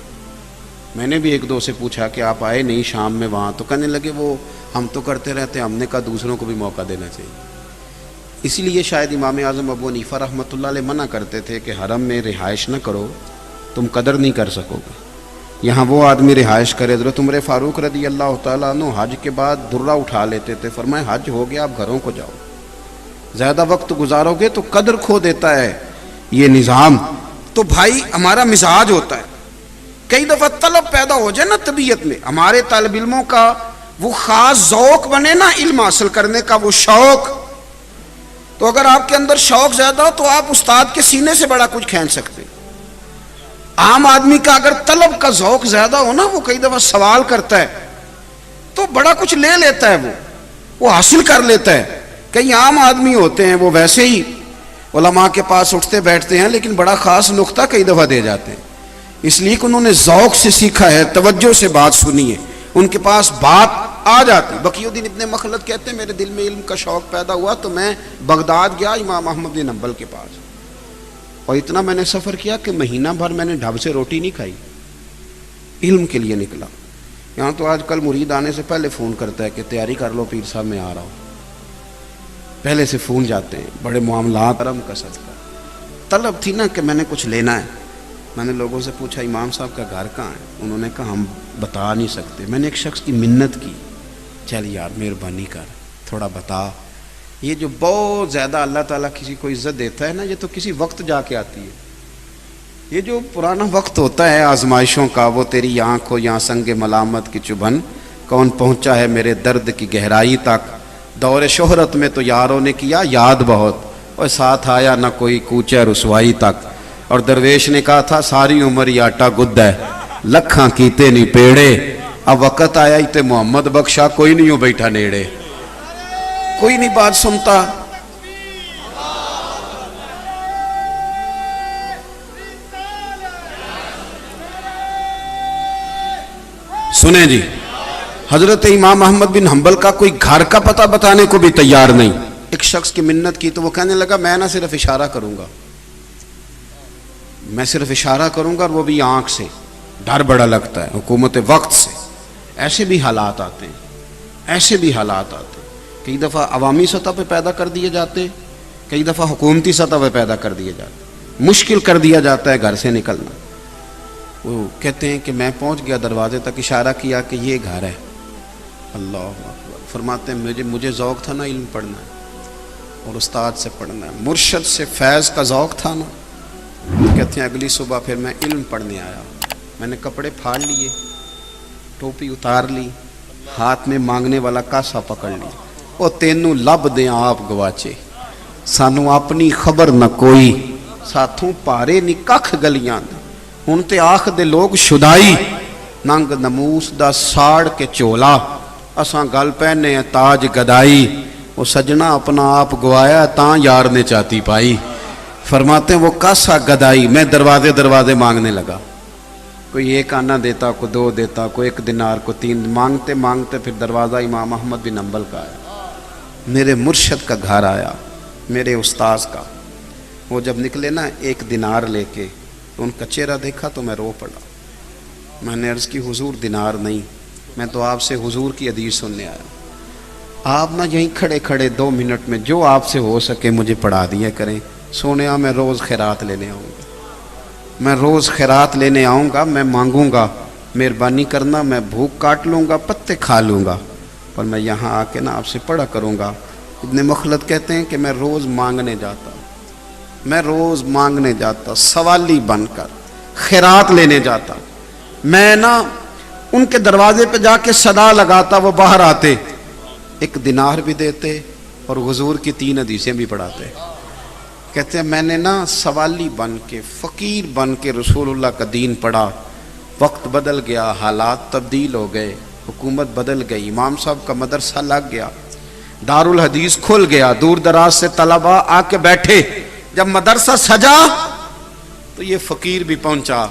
میں نے بھی ایک دو سے پوچھا کہ آپ آئے نہیں شام میں وہاں، تو کہنے لگے وہ ہم تو کرتے رہتے ہیں، ہم نے کہا دوسروں کو بھی موقع دینا چاہیے۔ اسی لیے شاید امام اعظم ابو حنیفہ رحمۃ اللہ علیہ منع کرتے تھے کہ حرم میں رہائش نہ کرو، تم قدر نہیں کر سکو گے۔ یہاں وہ آدمی رہائش کرے۔ حضرت عمر فاروق رضی اللہ تعالیٰ عنہ حج کے بعد درہ اٹھا لیتے تھے، فرمائے حج ہو گیا آپ گھروں کو جاؤ، زیادہ وقت گزارو گے تو قدر کھو دیتا ہے یہ نظام۔ تو بھائی ہمارا مزاج ہوتا ہے، کئی دفعہ طلب پیدا ہو جائے نا طبیعت میں، ہمارے طالب علموں کا وہ خاص ذوق بنے نا علم حاصل کرنے کا، وہ شوق، تو اگر آپ کے اندر شوق زیادہ ہو تو آپ استاد کے سینے سے بڑا کچھ کھینچ سکتے۔ عام آدمی کا اگر طلب کا ذوق زیادہ ہو نا، وہ کئی دفعہ سوال کرتا ہے تو بڑا کچھ لے لیتا ہے، وہ حاصل کر لیتا ہے۔ کئی عام آدمی ہوتے ہیں وہ ویسے ہی علماء کے پاس اٹھتے بیٹھتے ہیں، لیکن بڑا خاص نقطہ کئی دفعہ دے جاتے ہیں، اس لیے کہ انہوں نے ذوق سے سیکھا ہے، توجہ سے بات سنی ہے، ان کے پاس بات آ جاتی۔ بقی الدین ابن مخلد کہتے ہیں میرے دل میں علم کا شوق پیدا ہوا تو میں بغداد گیا امام احمد بن حنبل کے پاس، اور اتنا میں نے سفر کیا کہ مہینہ بھر میں نے ڈھب سے روٹی نہیں کھائی، علم کے لیے نکلا۔ یہاں تو آج کل مرید آنے سے پہلے فون کرتا ہے کہ تیاری کر لو پیر صاحب میں آ رہا ہوں، پہلے سے فون جاتے ہیں، بڑے معاملات۔ کرم کا صدقہ طلب تھی نا کہ میں نے کچھ لینا ہے۔ میں نے لوگوں سے پوچھا امام صاحب کا گھر کہاں ہے؟ انہوں نے کہا ہم بتا نہیں سکتے۔ میں نے ایک شخص کی منت کی، چل یار مہربانی کر تھوڑا بتا۔ یہ جو بہت زیادہ اللہ تعالیٰ کسی کو عزت دیتا ہے نا، یہ تو کسی وقت جا کے آتی ہے۔ یہ جو پرانا وقت ہوتا ہے آزمائشوں کا، وہ تیری آنکھ ہو یا سنگ ملامت کی چبھن، کون پہنچا ہے میرے درد کی گہرائی تک، دور شہرت میں تو یاروں نے کیا یاد بہت، اور ساتھ آیا نہ کوئی کوچہ رسوائی تک، اور درویش نے کہا تھا ساری عمر یہ آٹا گد ہے، لکھاں کیتے نہیں پیڑے، اب وقت آیا ہی تے محمد بخشا، کوئی نہیں ہو بیٹھا نیڑے، کوئی نہیں بات سنتا۔ سنیں جی، حضرت امام احمد بن حنبل کا کوئی گھر کا پتہ بتانے کو بھی تیار نہیں۔ ایک شخص کی منت کی تو وہ کہنے لگا میں نہ صرف اشارہ کروں گا، میں صرف اشارہ کروں گا، اور وہ بھی آنکھ سے۔ ڈر بڑا لگتا ہے حکومت وقت سے، ایسے بھی حالات آتے ہیں، ایسے بھی حالات آتے ہیں، کئی دفعہ عوامی سطح پہ پیدا کر دیے جاتے، کئی دفعہ حکومتی سطح پہ پیدا کر دیے جاتے، مشکل کر دیا جاتا ہے گھر سے نکلنا۔ وہ کہتے ہیں کہ میں پہنچ گیا دروازے تک، اشارہ کیا کہ یہ گھر ہے۔ اللہ اکبر۔ فرماتے ہیں مجھے ذوق تھا نا علم پڑھنا ہے اور استاد سے پڑھنا ہے، مرشد سے فیض کا ذوق تھا نا۔ کہتے ہیں اگلی صبح پھر میں علم پڑھنے آیا، میں نے کپڑے پھاڑ لیے، ٹوپی اتار لی، ہاتھ میں مانگنے والا کاسا پکڑ لیا۔ او تینوں لب دیں آپ گواچے، سانو اپنی خبر نہ کوئی، ساتھوں پارے نی ککھ گلیاں دے، ہن تے آکھ دے لوگ شدائی، ننگ نموس دا ساڑ کے چولا، اساں گل پہنے ہیں تاج گدائی، وہ سجنا اپنا آپ گوایا تاں یار نے چاہتی پائی۔ فرماتے ہیں وہ کاسا گدائی، میں دروازے دروازے مانگنے لگا، کوئی ایک آنا دیتا، کوئی دو دیتا، کوئی ایک دینار، کوئی تین، مانگتے مانگتے پھر دروازہ امام احمد بن حنبل کا آیا، میرے مرشد کا گھر آیا، میرے استاذ کا۔ وہ جب نکلے نا ایک دینار لے کے، تو ان کا چہرہ دیکھا تو میں رو پڑا۔ میں نے عرض کی حضور دینار نہیں، میں تو آپ سے حضور کی حدیث سننے آیا، آپ نہ یہیں کھڑے کھڑے 2 منٹ میں جو آپ سے ہو سکے مجھے پڑھا دیا کریں، سونیا میں روز خیرات لینے آؤں گا، میں روز خیرات لینے آؤں گا، میں مانگوں گا، مہربانی کرنا، میں بھوک کاٹ لوں گا، پتے کھا لوں گا، پر میں یہاں آ کے نا آپ سے پڑھا کروں گا۔ ابن مخلد کہتے ہیں کہ میں روز مانگنے جاتا، میں روز مانگنے جاتا، سوالی بن کر خیرات لینے جاتا، میں نا ان کے دروازے پہ جا کے صدا لگاتا، وہ باہر آتے، 1 دینار بھی دیتے اور حضور کی 3 حدیثیں بھی پڑھاتے۔ کہتے ہیں میں نے نا سوالی بن کے، فقیر بن کے رسول اللہ کا دین پڑھا، وقت بدل گیا، حالات تبدیل ہو گئے، حکومت بدل گئی، امام صاحب کا مدرسہ لگ گیا، دارالحدیث کھل گیا، دور دراز سے طلباء آ کے بیٹھے، جب مدرسہ سجا تو یہ فقیر بھی پہنچا۔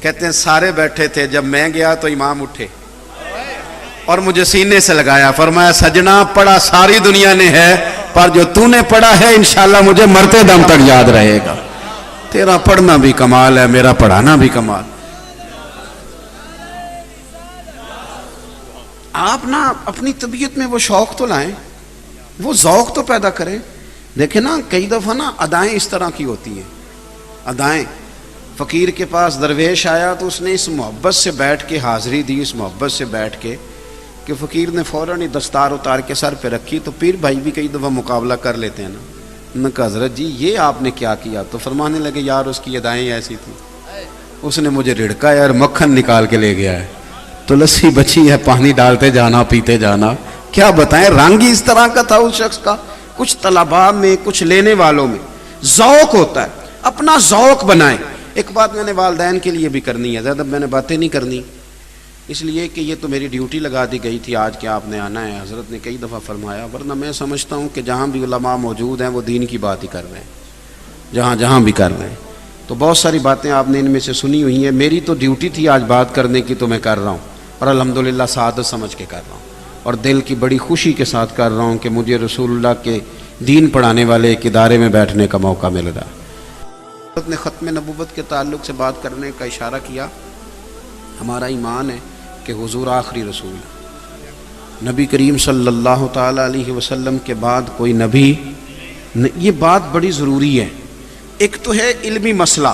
کہتے ہیں سارے بیٹھے تھے، جب میں گیا تو امام اٹھے اور مجھے سینے سے لگایا، فرمایا سجنا پڑھا ساری دنیا نے ہے، پر جو تو نے پڑھا ہے انشاءاللہ مجھے مرتے دم تک یاد رہے گا۔ تیرا پڑھنا بھی کمال ہے، میرا پڑھانا بھی کمال۔ آپ نا اپنی طبیعت میں وہ شوق تو لائیں، وہ ذوق تو پیدا کریں۔ دیکھیں نا کئی دفعہ نا ادائیں اس طرح کی ہوتی ہیں، ادائیں۔ فقیر کے پاس درویش آیا تو اس نے اس محبت سے بیٹھ کے حاضری دی، اس محبت سے بیٹھ کے کہ فقیر نے فوراً ہی دستار اتار کے سر پہ رکھی، تو پیر بھائی بھی کئی دفعہ مقابلہ کر لیتے ہیں نا، انہوں نے کہا حضرت جی یہ آپ نے کیا کیا؟ تو فرمانے لگے یار اس کی ادائیں ایسی تھیں، اس نے مجھے رڑکا ہے اور مکھن نکال کے لے گیا ہے، تو لسی بچی ہے، پانی ڈالتے جانا پیتے جانا۔ کیا بتائیں، رنگ ہی اس طرح کا تھا اس شخص کا۔ کچھ طلباء میں، کچھ لینے والوں میں ذوق ہوتا ہے، اپنا ذوق بنائیں۔ ایک بات میں نے والدین کے لیے بھی کرنی ہے، زیادہ میں نے باتیں نہیں کرنی، اس لیے کہ یہ تو میری ڈیوٹی لگا دی گئی تھی آج کہ آپ نے آنا ہے۔ حضرت نے کئی دفعہ فرمایا، ورنہ میں سمجھتا ہوں کہ جہاں بھی علماء موجود ہیں وہ دین کی بات ہی کر رہے ہیں، جہاں بھی کر رہے ہیں۔ تو بہت ساری باتیں آپ نے ان میں سے سنی ہوئی ہیں، میری تو ڈیوٹی تھی آج بات کرنے کی، تو میں کر رہا ہوں، اور الحمدللہ سعادت سمجھ کے کر رہا ہوں، اور دل کی بڑی خوشی کے ساتھ کر رہا ہوں کہ مجھے رسول اللہ کے دین پڑھانے والے ایک ادارے میں بیٹھنے کا موقع مل رہا۔ حضرت نے ختم نبوت کے تعلق سے بات کرنے کا اشارہ کیا۔ ہمارا ایمان ہے کہ حضور آخری رسول ہے، نبی کریم صلی اللہ تعالی علیہ وسلم کے بعد کوئی نبی، یہ بات بڑی ضروری ہے۔ ایک تو ہے علمی مسئلہ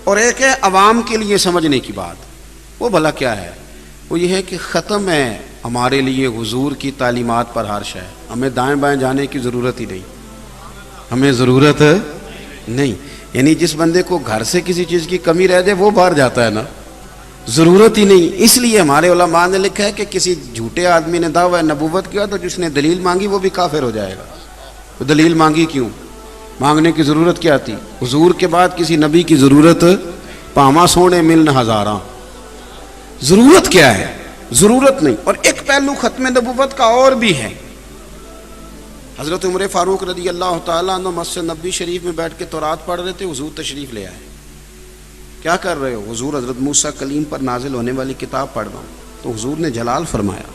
اور ایک ہے عوام کے لیے سمجھنے کی بات۔ وہ بھلا کیا ہے؟ وہ یہ ہے کہ ختم ہے ہمارے لیے حضور کی تعلیمات پر ہر شے، ہمیں دائیں بائیں جانے کی ضرورت ہی نہیں، ہمیں ضرورت نہیں۔ یعنی جس بندے کو گھر سے کسی چیز کی کمی رہ جائے وہ باہر جاتا ہے نا، ضرورت ہی نہیں. اس لیے ہمارے علماء نے لکھا ہے کہ کسی جھوٹے آدمی نے دعویٰ نبوت کیا تو جس نے دلیل مانگی وہ بھی کافر ہو جائے گا. تو دلیل مانگی کیوں؟ مانگنے کی ضرورت کیا تھی؟ حضور کے بعد کسی نبی کی ضرورت پاما سونے ملن ہزاراں. ضرورت کیا ہے؟ ضرورت نہیں. اور ایک پہلو ختم نبوت کا اور بھی ہے. حضرت عمر فاروق رضی اللہ تعالیٰ عنہ مسجد نبوی شریف میں بیٹھ کے تورات پڑھ رہے تھے. حضور تشریف لے آئے. کیا کر رہے ہو؟ حضور حضرت موسیٰ کلیم پر نازل ہونے والی کتاب پڑھ رہا ہوں. تو حضور نے جلال فرمایا.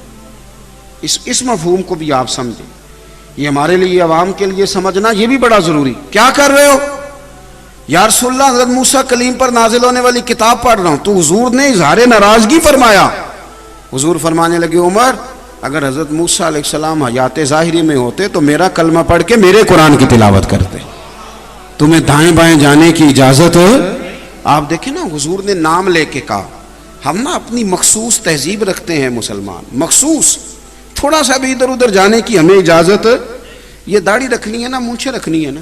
اس مفہوم کو بھی آپ سمجھیں. یہ ہمارے لیے عوام کے لیے سمجھنا یہ بھی بڑا ضروری. کیا کر رہے ہو؟ یا رسول اللہ حضرت موسیٰ کلیم پر نازل ہونے والی کتاب پڑھ رہا ہوں. تو حضور نے اظہار ناراضگی فرمایا. حضور فرمانے لگے عمر اگر حضرت موسیٰ علیہ السلام حیات ظاہری میں ہوتے تو میرا کلمہ پڑھ کے میرے قرآن کی تلاوت کرتے. تمہیں دائیں بائیں جانے کی اجازت ہے. آپ دیکھیں نا حضور نے نام لے کے کہا. ہم نا اپنی مخصوص تہذیب رکھتے ہیں مسلمان، مخصوص تھوڑا سا بھی ادھر ادھر جانے کی ہمیں اجازت. یہ داڑھی رکھنی ہے نا، مونچھیں رکھنی ہے نا،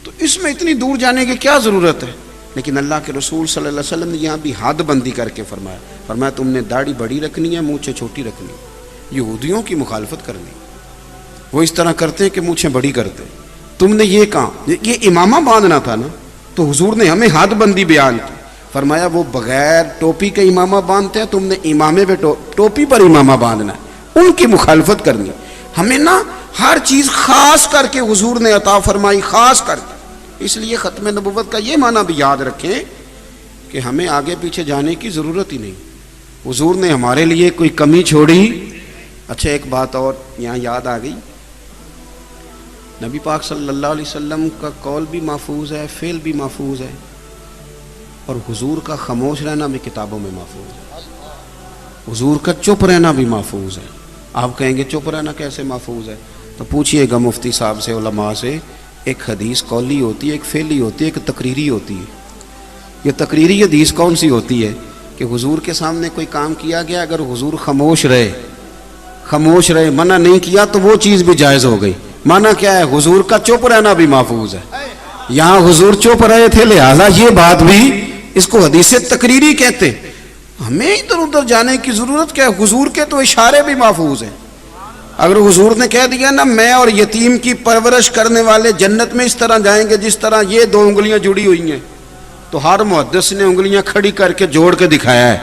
تو اس میں اتنی دور جانے کی کیا ضرورت ہے؟ لیکن اللہ کے رسول صلی اللہ علیہ وسلم نے یہاں بھی حد بندی کر کے فرمایا تم نے داڑھی بڑی رکھنی ہے، مونچھیں چھوٹی رکھنی. یہودیوں کی مخالفت کرنی. وہ اس طرح کرتے ہیں کہ مونچھیں بڑی کرتے. تم نے یہ کہا یہ امامہ باندھنا تھا نا، تو حضور نے ہمیں حد بندی بیان کی. فرمایا وہ بغیر ٹوپی کے امامہ باندھتے ہیں، تم نے امامے پہ ٹوپی پر امامہ باندھنا ہے. ان کی مخالفت کرنی. ہمیں نا ہر چیز خاص کر کے حضور نے عطا فرمائی، خاص کر کے. اس لیے ختم نبوت کا یہ معنی بھی یاد رکھیں کہ ہمیں آگے پیچھے جانے کی ضرورت ہی نہیں. حضور نے ہمارے لیے کوئی کمی چھوڑی. اچھا ایک بات اور یہاں یاد آ گئی. نبی پاک صلی اللہ علیہ وسلم کا قول بھی محفوظ ہے، فعل بھی محفوظ ہے، اور حضور کا خاموش رہنا بھی کتابوں میں محفوظ ہے. حضور کا چپ رہنا بھی محفوظ ہے. آپ کہیں گے چپ رہنا کیسے محفوظ ہے؟ تو پوچھئے گا مفتی صاحب سے، علماء سے. ایک حدیث قولی ہوتی ہے، ایک فعلی ہوتی ہے، ایک تقریری ہوتی ہے. یہ تقریری حدیث کون سی ہوتی ہے؟ کہ حضور کے سامنے کوئی کام کیا گیا، اگر حضور خاموش رہے، منع نہیں کیا تو وہ چیز بھی جائز ہو گئی. معنی کیا ہے؟ حضور کا چپ رہنا بھی محفوظ ہے. یہاں حضور چپ رہے تھے، لہذا یہ بات بھی، اس کو حدیث تقریری کہتے. ہمیں ادھر ادھر جانے کی ضرورت کیا ہے؟ حضور کے تو اشارے بھی محفوظ ہیں. اگر حضور نے کہہ دیا نا میں اور یتیم کی پرورش کرنے والے جنت میں اس طرح جائیں گے جس طرح یہ دو انگلیاں جڑی ہوئی ہیں، تو ہر محدث نے انگلیاں کھڑی کر کے جوڑ کے دکھایا ہے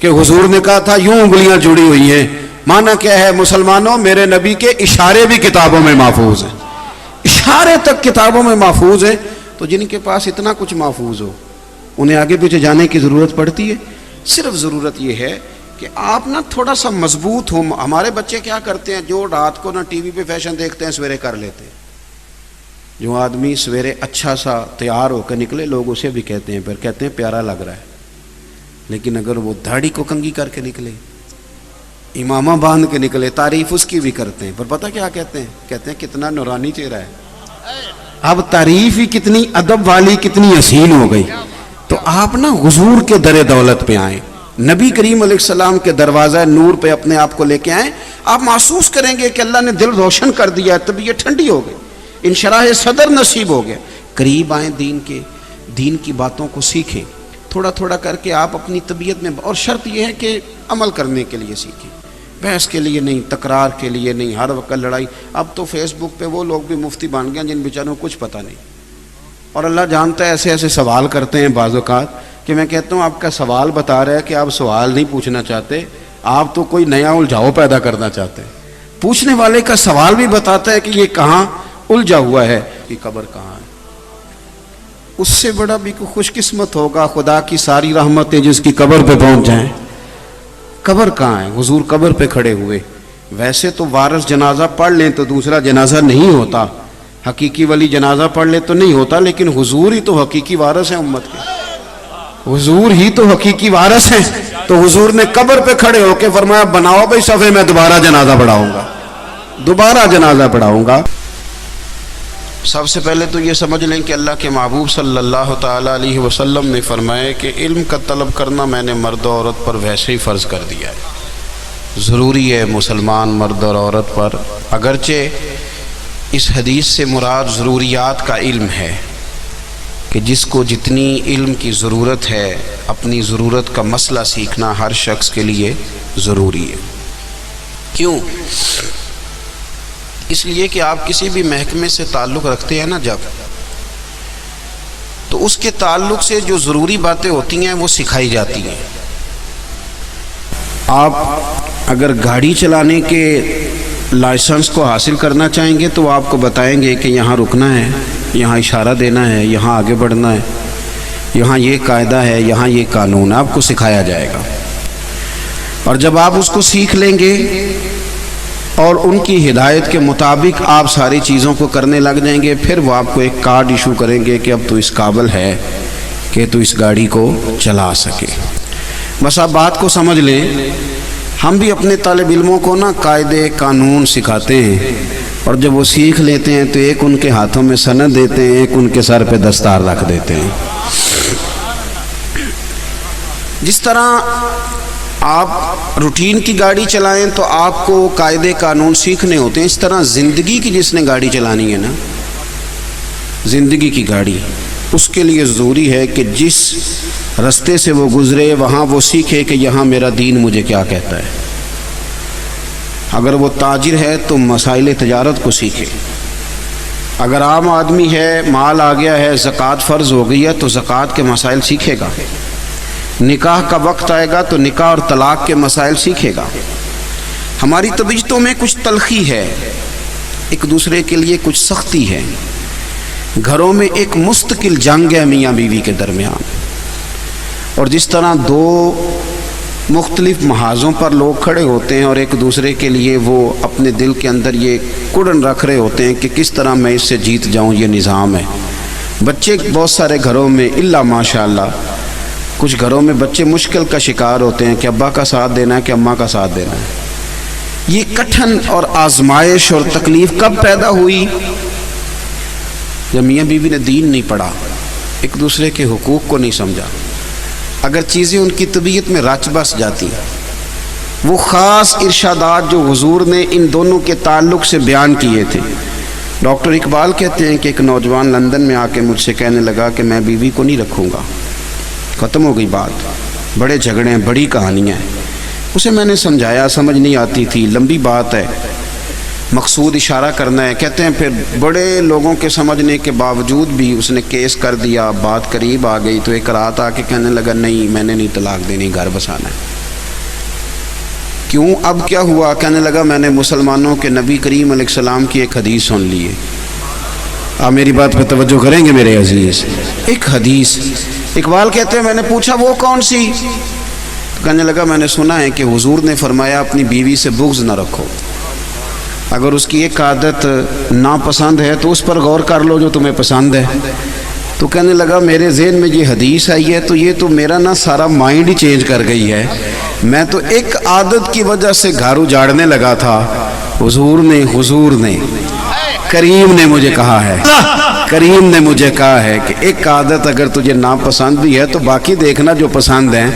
کہ حضور نے کہا تھا یوں انگلیاں جڑی ہوئی ہیں. معنی کیا ہے مسلمانوں؟ میرے نبی کے اشارے بھی کتابوں میں محفوظ ہیں. اشارے تک کتابوں میں محفوظ ہیں. تو جن کے پاس اتنا کچھ محفوظ ہو انہیں آگے پیچھے جانے کی ضرورت پڑتی ہے؟ صرف ضرورت یہ ہے کہ آپ نا تھوڑا سا مضبوط ہو. ہمارے بچے کیا کرتے ہیں؟ جو رات کو نا ٹی وی پہ فیشن دیکھتے ہیں سویرے کر لیتے ہیں. جو آدمی سویرے اچھا سا تیار ہو کے نکلے لوگ اسے بھی کہتے ہیں، پھر کہتے ہیں پیارا لگ رہا ہے. لیکن اگر وہ داڑھی کو کنگھی کر کے نکلے، امامہ باندھ کے نکلے، تعریف اس کی بھی کرتے ہیں. پر پتہ کیا کہتے ہیں؟ کہتے ہیں کتنا نورانی چہرہ ہے. اب تعریف ہی کتنی ادب والی، کتنی حسین ہو گئی. تو آپ نا حضور کے در دولت پہ آئیں، نبی کریم علیہ السلام کے دروازہ نور پہ اپنے آپ کو لے کے آئیں. آپ محسوس کریں گے کہ اللہ نے دل روشن کر دیا ہے، طبیعت ٹھنڈی ہو گئی، انشراح صدر نصیب ہو گیا. قریب آئیں دین کی باتوں کو سیکھیں تھوڑا تھوڑا کر کے آپ اپنی طبیعت میں. اور شرط یہ ہے کہ عمل کرنے کے لیے سیکھیں، بحث کے لیے نہیں، تکرار کے لیے نہیں، ہر وقت لڑائی. اب تو فیس بک پہ وہ لوگ بھی مفتی بن گئے جن بیچاروں کو کچھ پتہ نہیں. اور اللہ جانتا ہے ایسے ایسے سوال کرتے ہیں بعض اوقات کہ میں کہتا ہوں آپ کا سوال بتا رہا ہے کہ آپ سوال نہیں پوچھنا چاہتے، آپ تو کوئی نیا الجھاؤ پیدا کرنا چاہتے ہیں. پوچھنے والے کا سوال بھی بتاتا ہے کہ یہ کہاں الجھا ہوا ہے، کہ قبر کہاں ہے. اس سے بڑا بھی کوئی خوش قسمت ہوگا خدا کی ساری رحمتیں جس کی قبر پہ پہنچ جائیں. قبر کہاں ہے؟ حضور قبر پہ کھڑے ہوئے. ویسے تو وارث جنازہ پڑھ لیں تو دوسرا جنازہ نہیں ہوتا، حقیقی ولی جنازہ پڑھ لے تو نہیں ہوتا، لیکن حضور ہی تو حقیقی وارث ہیں امت کے. حضور ہی تو حقیقی وارث ہیں. تو حضور نے قبر پہ کھڑے ہو کے فرمایا بناؤ بھائی صفے، میں دوبارہ جنازہ پڑھاؤں گا. سب سے پہلے تو یہ سمجھ لیں کہ اللہ کے محبوب صلی اللہ تعالیٰ علیہ وسلم نے فرمایا کہ علم کا طلب کرنا میں نے مرد و عورت پر ویسے ہی فرض کر دیا ہے. ضروری ہے مسلمان مرد اور عورت پر. اگرچہ اس حدیث سے مراد ضروریات کا علم ہے، کہ جس کو جتنی علم کی ضرورت ہے اپنی ضرورت کا مسئلہ سیکھنا ہر شخص کے لیے ضروری ہے۔ کیوں؟ اس لیے کہ آپ کسی بھی محکمے سے تعلق رکھتے ہیں نا جب، تو اس کے تعلق سے جو ضروری باتیں ہوتی ہیں وہ سکھائی جاتی ہیں۔ آپ اگر گاڑی چلانے کے لائسنس کو حاصل کرنا چاہیں گے تو آپ کو بتائیں گے کہ یہاں رکنا ہے، یہاں اشارہ دینا ہے، یہاں آگے بڑھنا ہے، یہاں یہ قاعدہ ہے، یہاں یہ قانون ہے، آپ کو سکھایا جائے گا۔ اور جب آپ اس کو سیکھ لیں گے اور ان کی ہدایت کے مطابق آپ ساری چیزوں کو کرنے لگ جائیں گے، پھر وہ آپ کو ایک کارڈ ایشو کریں گے کہ اب تو اس قابل ہے کہ تو اس گاڑی کو چلا سکے۔ بس آپ بات کو سمجھ لیں، ہم بھی اپنے طالب علموں کو نا قاعدے قانون سکھاتے ہیں، اور جب وہ سیکھ لیتے ہیں تو ایک ان کے ہاتھوں میں سند دیتے ہیں، ایک ان کے سر پہ دستار رکھ دیتے ہیں۔ جس طرح آپ روٹین کی گاڑی چلائیں تو آپ کو قاعدے قانون سیکھنے ہوتے ہیں، اس طرح زندگی کی جس نے گاڑی چلانی ہے نا، زندگی کی گاڑی، اس کے لیے ضروری ہے کہ جس رستے سے وہ گزرے وہاں وہ سیکھے کہ یہاں میرا دین مجھے کیا کہتا ہے۔ اگر وہ تاجر ہے تو مسائل تجارت کو سیکھے، اگر عام آدمی ہے، مال آ گیا ہے، زکوٰۃ فرض ہو گئی ہے تو زکوٰۃ کے مسائل سیکھے گا، نکاح کا وقت آئے گا تو نکاح اور طلاق کے مسائل سیکھے گا۔ ہماری طبیعتوں میں کچھ تلخی ہے، ایک دوسرے کے لیے کچھ سختی ہے، گھروں میں ایک مستقل جنگ ہے میاں بیوی کے درمیان، اور جس طرح دو مختلف محاذوں پر لوگ کھڑے ہوتے ہیں اور ایک دوسرے کے لیے وہ اپنے دل کے اندر یہ کڑن رکھ رہے ہوتے ہیں کہ کس طرح میں اس سے جیت جاؤں، یہ نظام ہے۔ بچے بہت سارے گھروں میں الا ماشاءاللہ کچھ گھروں میں بچے مشکل کا شکار ہوتے ہیں کہ ابا کا ساتھ دینا ہے کہ اماں کا ساتھ دینا ہے۔ یہ کٹھن اور آزمائش اور تکلیف کب پیدا ہوئی؟ جب میاں بیوی نے دین نہیں پڑھا، ایک دوسرے کے حقوق کو نہیں سمجھا۔ اگر چیزیں ان کی طبیعت میں رچ بس جاتی، وہ خاص ارشادات جو حضور نے ان دونوں کے تعلق سے بیان کیے تھے۔ ڈاکٹر اقبال کہتے ہیں کہ ایک نوجوان لندن میں آ کے مجھ سے کہنے لگا کہ میں بیوی کو نہیں رکھوں گا، ختم ہو گئی بات، بڑے جھگڑے ہیں، بڑی کہانیاں ہیں۔ اسے میں نے سمجھایا، سمجھ نہیں آتی تھی، لمبی بات ہے، مقصود اشارہ کرنا ہے۔ کہتے ہیں پھر بڑے لوگوں کے سمجھنے کے باوجود بھی اس نے کیس کر دیا، بات قریب آ گئی تو ایک رات آ کے کہنے لگا نہیں میں نے نہیں طلاق دینی، گھر بسانا ہے۔ کیوں؟ اب کیا ہوا؟ کہنے لگا میں نے مسلمانوں کے نبی کریم علیہ السلام کی ایک حدیث سن لی ہے۔ آپ میری بات پہ توجہ کریں گے میرے عزیز؟ ایک حدیث۔ اقبال کہتے ہیں میں نے پوچھا وہ کون سی؟ تو کہنے لگا میں نے سنا ہے کہ حضور نے فرمایا اپنی بیوی سے بغض نہ رکھو، اگر اس کی ایک عادت ناپسند ہے تو اس پر غور کر لو جو تمہیں پسند ہے۔ تو کہنے لگا میرے ذہن میں یہ حدیث آئی ہے تو یہ تو میرا نا سارا مائنڈ ہی چینج کر گئی ہے، میں تو ایک عادت کی وجہ سے گھر اجاڑنے لگا تھا، حضور نے کریم نے مجھے کہا ہے، کریم نے مجھے کہا ہے کہ ایک عادت اگر تجھے ناپسند بھی ہے تو باقی دیکھنا جو پسند ہیں،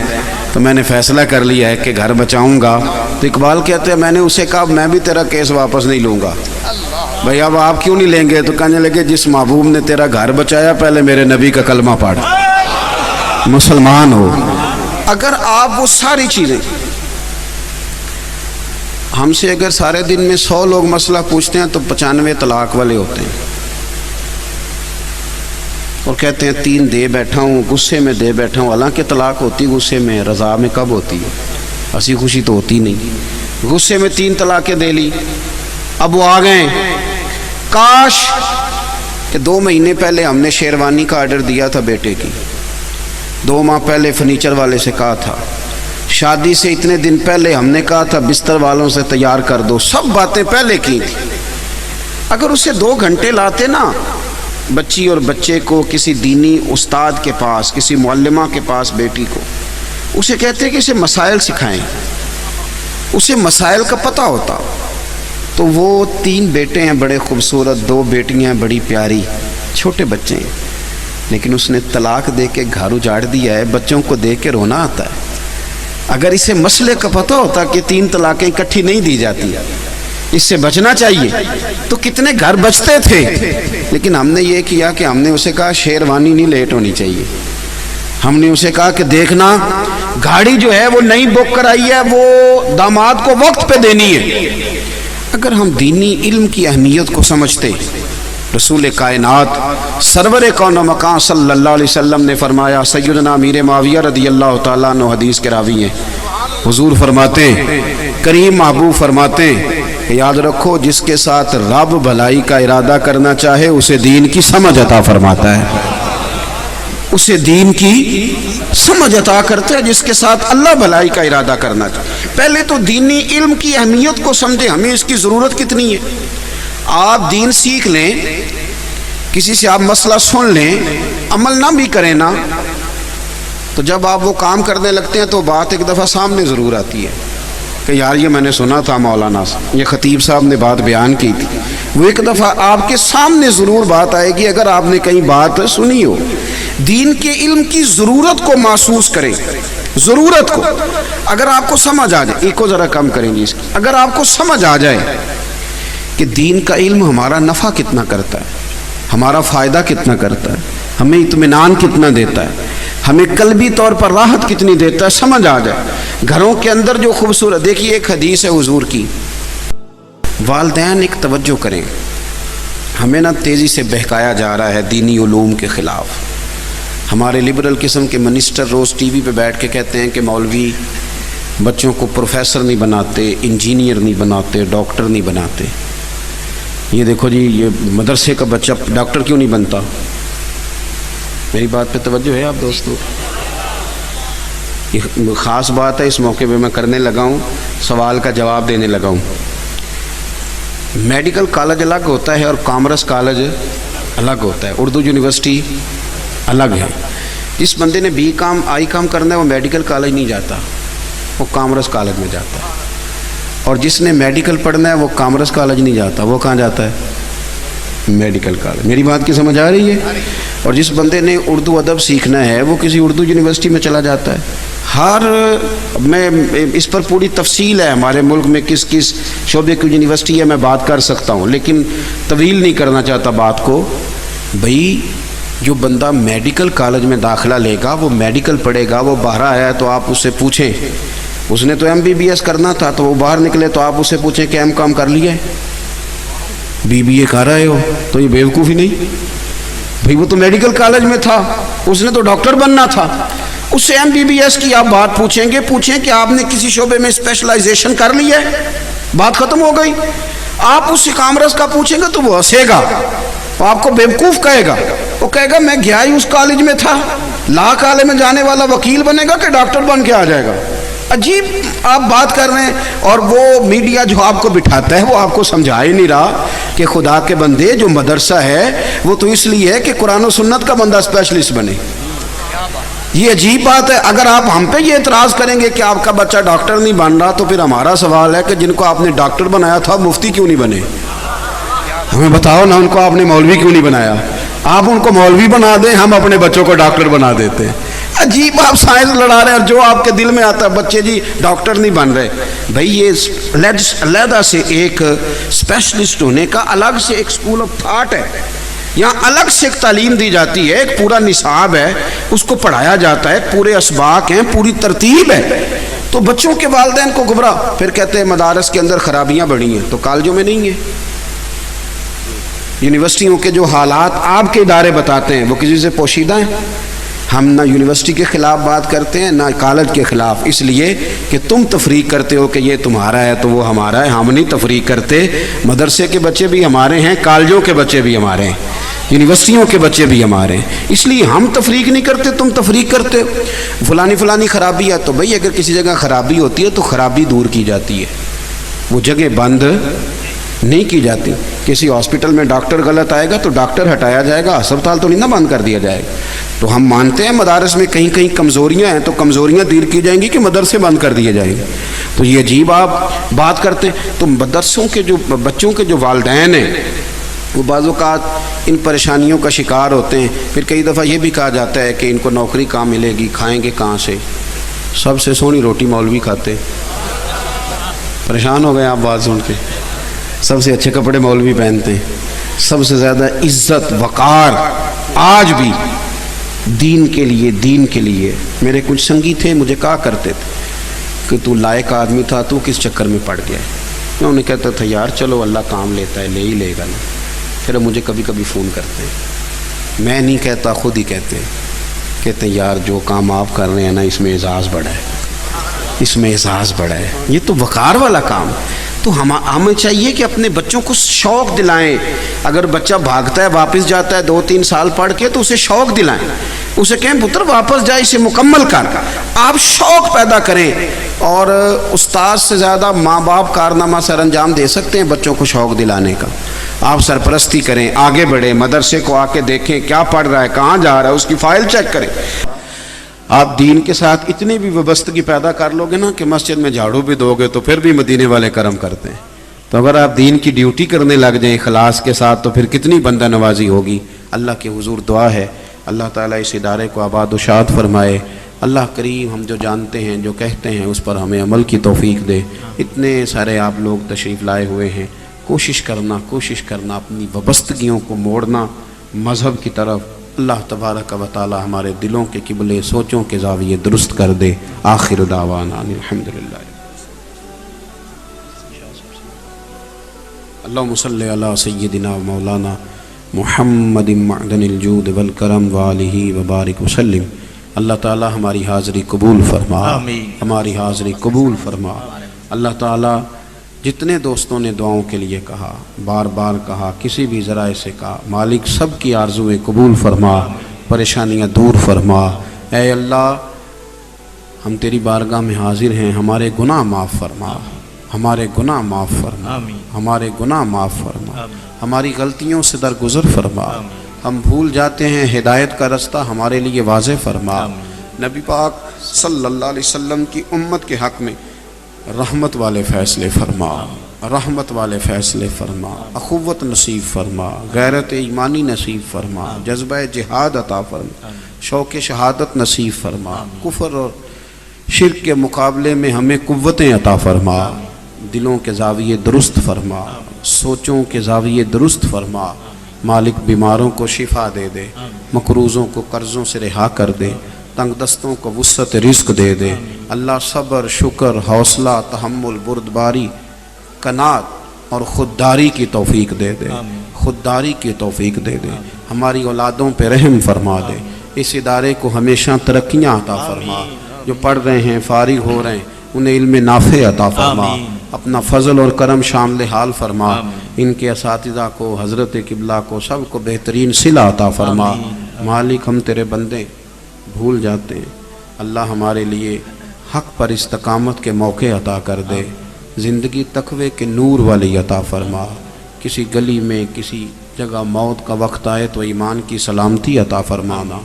تو میں نے فیصلہ کر لیا ہے کہ گھر بچاؤں گا۔ تو اقبال کہتے ہیں میں نے اسے کہا میں بھی تیرا کیس واپس نہیں لوں گا۔ بھئی اب آپ کیوں نہیں لیں گے؟ تو کہنے لگے جس محبوب نے تیرا گھر بچایا پہلے میرے نبی کا کلمہ پڑھ، مسلمان ہو۔ اگر آپ وہ ساری چیزیں ہم سے اگر سارے دن میں 100 لوگ مسئلہ پوچھتے ہیں تو 95 طلاق والے ہوتے ہیں، اور کہتے ہیں 3 دے بیٹھا ہوں، غصے میں دے بیٹھا ہوں۔ حالانکہ طلاق ہوتی غصے میں، رضا میں کب ہوتی ہے؟ ہنسی خوشی تو ہوتی نہیں۔ غصے میں 3 طلاقیں دے لی، اب وہ آ گئے۔ کاش کہ 2 مہینے پہلے ہم نے شیروانی کا آرڈر دیا تھا بیٹے کی، 2 ماہ پہلے فرنیچر والے سے کہا تھا، شادی سے اتنے دن پہلے ہم نے کہا تھا بستر والوں سے تیار کر دو، سب باتیں پہلے کی تھی۔ اگر اسے 2 گھنٹے لاتے نا بچی اور بچے کو کسی دینی استاد کے پاس، کسی معلمہ کے پاس بیٹی کو، اسے کہتے کہ اسے مسائل سکھائیں، اسے مسائل کا پتہ ہوتا، تو وہ 3 بیٹے ہیں بڑے خوبصورت، 2 بیٹیاں ہیں بڑی پیاری، چھوٹے بچے ہیں، لیکن اس نے طلاق دے کے گھر اجاڑ دیا ہے۔ بچوں کو دیکھ کے رونا آتا ہے۔ اگر اسے مسئلے کا پتہ ہوتا کہ 3 طلاقیں اکٹھی نہیں دی جاتی، اس سے بچنا چاہیے، تو کتنے گھر بچتے تھے۔ لیکن ہم نے یہ کیا کہ ہم نے اسے کہا شیروانی نہیں لیٹ ہونی چاہیے. ہم نے اسے کہا کہ دیکھنا گاڑی جو ہے وہ نئی بک کرائی ہے, وہ داماد کو وقت پہ دینی ہے. اگر ہم دینی علم کی اہمیت کو سمجھتے, رسول کائنات سرور کون و مکان صلی اللہ علیہ وسلم نے فرمایا, سیدنا امیر معاویہ رضی اللہ تعالیٰ عنہ حدیث کے راوی ہیں, حضور فرماتے ہیں, کریم محبوب فرماتے ہیں کہ یاد رکھو جس کے ساتھ رب بھلائی کا ارادہ کرنا چاہے اسے دین کی سمجھ عطا فرماتا ہے, اسے دین کی سمجھ عطا کرتا ہے جس کے ساتھ اللہ بھلائی کا ارادہ کرنا چاہے. پہلے تو دینی علم کی اہمیت کو سمجھیں, ہمیں اس کی ضرورت کتنی ہے. آپ دین سیکھ لیں, کسی سے آپ مسئلہ سن لیں, عمل نہ بھی کریں نا, تو جب آپ وہ کام کرنے لگتے ہیں تو بات ایک دفعہ سامنے ضرور آتی ہے کہ یار یہ میں نے سنا تھا مولانا صاحب, یہ خطیب صاحب نے بات بیان کی تھی. وہ ایک دفعہ آپ کے سامنے ضرور بات آئے گی اگر آپ نے کہیں بات سنی ہو. دین کے علم کی ضرورت کو محسوس کریں, ضرورت کو. اگر آپ کو سمجھ آ جائے, ایک کو ذرا کم کریں گے اس کی, اگر آپ کو سمجھ آ جائے کہ دین کا علم ہمارا نفع کتنا کرتا ہے, ہمارا فائدہ کتنا کرتا ہے, ہمیں اطمینان کتنا دیتا ہے, ہمیں قلبی طور پر راحت کتنی دیتا ہے, سمجھ آ جائے. گھروں کے اندر جو خوبصورت, دیکھیے ایک حدیث ہے حضور کی, والدین ایک توجہ کریں, ہمیں نہ تیزی سے بہکایا جا رہا ہے دینی علوم کے خلاف. ہمارے لبرل قسم کے منسٹر روز ٹی وی پہ بیٹھ کے کہتے ہیں کہ مولوی بچوں کو پروفیسر نہیں بناتے, انجینئر نہیں بناتے, ڈاکٹر نہیں بناتے. یہ دیکھو جی, یہ مدرسے کا بچہ ڈاکٹر کیوں نہیں بنتا؟ میری بات پہ توجہ ہے آپ دوستو؟ یہ خاص بات ہے, اس موقع پہ میں کرنے لگا ہوں, سوال کا جواب دینے لگا ہوں. میڈیکل کالج الگ ہوتا ہے اور کامرس کالج الگ ہوتا ہے, اردو یونیورسٹی الگ ہے. جس بندے نے بی کام آئی کام کرنا ہے وہ میڈیکل کالج نہیں جاتا, وہ کامرس کالج میں جاتا ہے. اور جس نے میڈیکل پڑھنا ہے وہ کامرس کالج نہیں جاتا, وہ کہاں جاتا ہے؟ Medical college. میری بات کی سمجھ آ رہی ہے؟ اور جس بندے نے اردو ادب سیکھنا ہے وہ کسی اردو یونیورسٹی میں چلا جاتا ہے. میں اس پر پوری تفصیل ہے, ہمارے ملک میں کس کس شعبے کی یونیورسٹی ہے, میں بات کر سکتا ہوں, لیکن طویل نہیں کرنا چاہتا بات کو. بھائی جو بندہ میڈیکل کالج میں داخلہ لے گا وہ میڈیکل پڑھے گا, وہ باہر آیا ہے تو آپ اس سے پوچھیں, اس نے تو ایم بی بی ایس کرنا تھا تو وہ باہر نکلے تو آپ اس سے پوچھیں کہ ایم کام کر لیا ہے, بی بی اے کر رہے ہو, تو یہ بیوقوفی نہیں بھائی, وہ تو میڈیکل کالج میں تھا, اس نے تو ڈاکٹر بننا تھا. اس سے ایم بی بی ایس کی آپ بات پوچھیں گے, پوچھیں کہ آپ نے کسی شعبے میں اسپیشلائزیشن کر لی ہے, بات ختم ہو گئی. آپ اس سے کامرس کا پوچھیں گے تو وہ ہنسے گا, وہ آپ کو بیوقوف کہے گا, وہ کہے گا میں گیا ہی اس کالج میں تھا, لا کالج میں جانے والا وکیل بنے گا کہ ڈاکٹر بن کے آ جائے گا. عجیب آپ بات کر رہے ہیں. اور وہ میڈیا جو آپ کو بٹھاتا ہے وہ آپ کو سمجھا ہی نہیں رہا کہ خدا کے بندے جو مدرسہ ہے وہ تو اس لیے ہے کہ قرآن و سنت کا بندہ اسپیشلسٹ بنے. یہ عجیب بات ہے. اگر آپ ہم پہ یہ اعتراض کریں گے کہ آپ کا بچہ ڈاکٹر نہیں بن رہا, تو پھر ہمارا سوال ہے کہ جن کو آپ نے ڈاکٹر بنایا تھا مفتی کیوں نہیں بنے؟ ہمیں بتاؤ نا, ان کو آپ نے مولوی کیوں نہیں بنایا؟ آپ ان کو مولوی بنا دیں, ہم اپنے بچوں کو ڈاکٹر بنا دیتے ہیں. عجیب آپ سائنس لڑا رہے ہیں, اور جو آپ کے دل میں آتا ہے بچے جی ڈاکٹر نہیں بن رہے. بھائی یہ علیحدہ سے ایک اسپیشلسٹ ہونے کا الگ سے ایک اسکول آف تھاٹ ہے, یہاں الگ سے ایک تعلیم دی جاتی ہے, ایک پورا نصاب ہے, اس کو پڑھایا جاتا ہے, پورے اسباق ہیں, پوری ترتیب ہے. تو بچوں کے والدین کو گمراہ, پھر کہتے ہیں مدارس کے اندر خرابیاں بڑھی ہیں, تو کالجوں میں نہیں ہیں. یونیورسٹیوں کے جو حالات آپ کے ادارے بتاتے ہیں وہ کسی سے پوشیدہ ہیں. ہم نہ یونیورسٹی کے خلاف بات کرتے ہیں نہ کالج کے خلاف, اس لیے کہ تم تفریق کرتے ہو کہ یہ تمہارا ہے تو وہ ہمارا ہے. ہم نہیں تفریق کرتے, مدرسے کے بچے بھی ہمارے ہیں, کالجوں کے بچے بھی ہمارے ہیں, یونیورسٹیوں کے بچے بھی ہمارے ہیں. اس لیے ہم تفریق نہیں کرتے, تم تفریق کرتے ہو. فلانی خرابی ہے, تو بھئی اگر کسی جگہ خرابی ہوتی ہے تو خرابی دور کی جاتی ہے, وہ جگہ بند نہیں کی جاتی. کسی ہاسپٹل میں ڈاکٹر غلط آئے گا تو ڈاکٹر ہٹایا جائے گا, ہسپتال تو نہیں نہ بند کر دیا جائے گا. تو ہم مانتے ہیں مدارس میں کہیں کہیں کمزوریاں ہیں, تو کمزوریاں دور کی جائیں گی کہ مدرسے بند کر دیے جائیں گے. تو یہ عجیب آپ بات کرتے ہیں. تو مدرسوں کے جو بچوں کے جو والدین ہیں وہ بعض اوقات ان پریشانیوں کا شکار ہوتے ہیں. پھر کئی دفعہ یہ بھی کہا جاتا ہے کہ ان کو نوکری کہاں ملے گی, کھائیں گے کہاں سے؟ سب سے سونی روٹی مولوی کھاتے. پریشان ہو گئے آپ بات سن کے. سب سے اچھے کپڑے مولوی پہنتے ہیں, سب سے زیادہ عزت وقار آج بھی دین کے لیے میرے کچھ سنگی تھے، مجھے کہا کرتے تھے کہ تو لائق آدمی تھا، تو کس چکر میں پڑ گیا؟ میں انہیں کہتا تھا یار چلو اللہ کام لیتا ہے، لے ہی لے گا نا۔ پھر مجھے کبھی کبھی فون کرتے ہیں، میں نہیں کہتا، خود ہی کہتے ہیں یار جو کام آپ کر رہے ہیں نا اس میں اعزاز بڑا ہے، اس میں اعزاز بڑا ہے، یہ تو وقار والا کام۔ تو ہمیں چاہیے کہ اپنے بچوں کو شوق دلائیں۔ اگر بچہ بھاگتا ہے واپس جاتا ہے 2-3 سال پڑھ کے تو اسے شوق دلائیں، اسے کہیں پتر واپس جائے، اسے مکمل کر۔ آپ شوق پیدا کریں، اور استاد سے زیادہ ماں باپ کارنامہ سر انجام دے سکتے ہیں بچوں کو شوق دلانے کا۔ آپ سرپرستی کریں، آگے بڑھیں، مدرسے کو آ کے دیکھیں کیا پڑھ رہا ہے، کہاں جا رہا ہے، اس کی فائل چیک کریں۔ آپ دین کے ساتھ اتنی بھی وابستگی پیدا کر لو گے نا کہ مسجد میں جھاڑو بھی دو گے تو پھر بھی مدینے والے کرم کرتے ہیں۔ تو اگر آپ دین کی ڈیوٹی کرنے لگ جائیں اخلاص کے ساتھ تو پھر کتنی بندہ نوازی ہوگی۔ اللہ کے حضور دعا ہے اللہ تعالیٰ اس ادارے کو آباد و شاد فرمائے۔ اللہ کریم ہم جو جانتے ہیں، جو کہتے ہیں، اس پر ہمیں عمل کی توفیق دے۔ اتنے سارے آپ لوگ تشریف لائے ہوئے ہیں، کوشش کرنا اپنی وابستگیوں کو موڑنا مذہب کی طرف۔ اللہ تبارک و تعالی ہمارے دلوں کے قبلے، سوچوں کے زاویے درست کر دے۔ آخر دعوانا الحمدللہ۔ اللہم صلی علی سیدنا و مولانا محمد معدن الجود والکرم وآلہ وبارک وسلم۔ اللہ تعالی ہماری حاضری قبول فرما، ہماری حاضری قبول فرما۔ اللہ تعالی جتنے دوستوں نے دعاؤں کے لیے کہا، بار بار کہا، کسی بھی ذرائع سے کہا، مالک سب کی آرزویں قبول فرما، پریشانیاں دور فرما۔ اے اللہ ہم تیری بارگاہ میں حاضر ہیں، ہمارے گناہ معاف فرما، ہمارے گناہ معاف فرما، ہمارے گناہ معاف فرما، ہماری غلطیوں سے درگزر فرما۔ ہم بھول جاتے ہیں، ہدایت کا رستہ ہمارے لیے واضح فرما۔ نبی پاک صلی اللہ علیہ وسلم کی امت کے حق میں رحمت والے فیصلے فرما، رحمت والے فیصلے فرما، اخوت نصیب فرما، غیرت ایمانی نصیب فرما، جذبہ جہاد عطا فرما، شوق شہادت نصیب فرما۔ کفر اور شرک کے مقابلے میں ہمیں قوتیں عطا فرما، دلوں کے زاویے درست فرما، سوچوں کے زاویے درست فرما۔ مالک بیماروں کو شفا دے دے، مقروضوں کو قرضوں سے رہا کر دے، تنگ دستوں کو وسعت رزق دے دے۔ اللہ صبر، شکر، حوصلہ، تحمل، بردباری، قناعت اور خودداری کی توفیق دے دے، خودداری کی توفیق دے دے۔ ہماری اولادوں پہ رحم فرما دے، اس ادارے کو ہمیشہ ترقیاں عطا فرما۔ جو پڑھ رہے ہیں، فارغ ہو رہے ہیں، انہیں علم نافع عطا فرما، اپنا فضل اور کرم شامل حال فرما۔ ان کے اساتذہ کو، حضرت قبلہ کو، سب کو بہترین صلہ عطا فرما۔ مالک ہم تیرے بندے بھول جاتے ہیں، اللہ ہمارے لیے حق پر استقامت کے موقع عطا کر دے، زندگی تقوی کے نور والی عطا فرما۔ کسی گلی میں کسی جگہ موت کا وقت آئے تو ایمان کی سلامتی عطا فرمانا،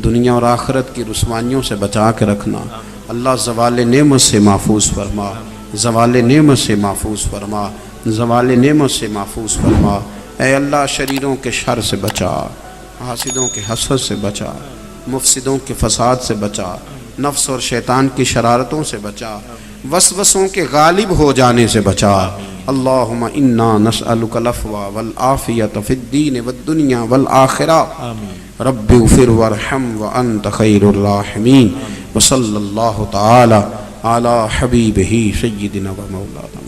دنیا اور آخرت کی رسوائیوں سے بچا کے رکھنا۔ اللہ زوال نعمت سے محفوظ فرما، زوال نعمت سے محفوظ فرما، زوال نعمت سے محفوظ فرما۔ اے اللہ شریروں کے شر سے بچا، حاسدوں کے حسد سے بچا، مفسدوں کے فساد سے بچا، نفس اور شیطان کی شرارتوں سے بچا، وسوسوں کے غالب ہو جانے سے بچا۔ اللہم انا نسألک العفو والعافیۃ فی الدین والدنیا والآخرہ۔ رب اغفر وارحم وانت خیر الراحمین۔ وصلی اللہ تعالی علی حبیبہ سیدنا و مولانا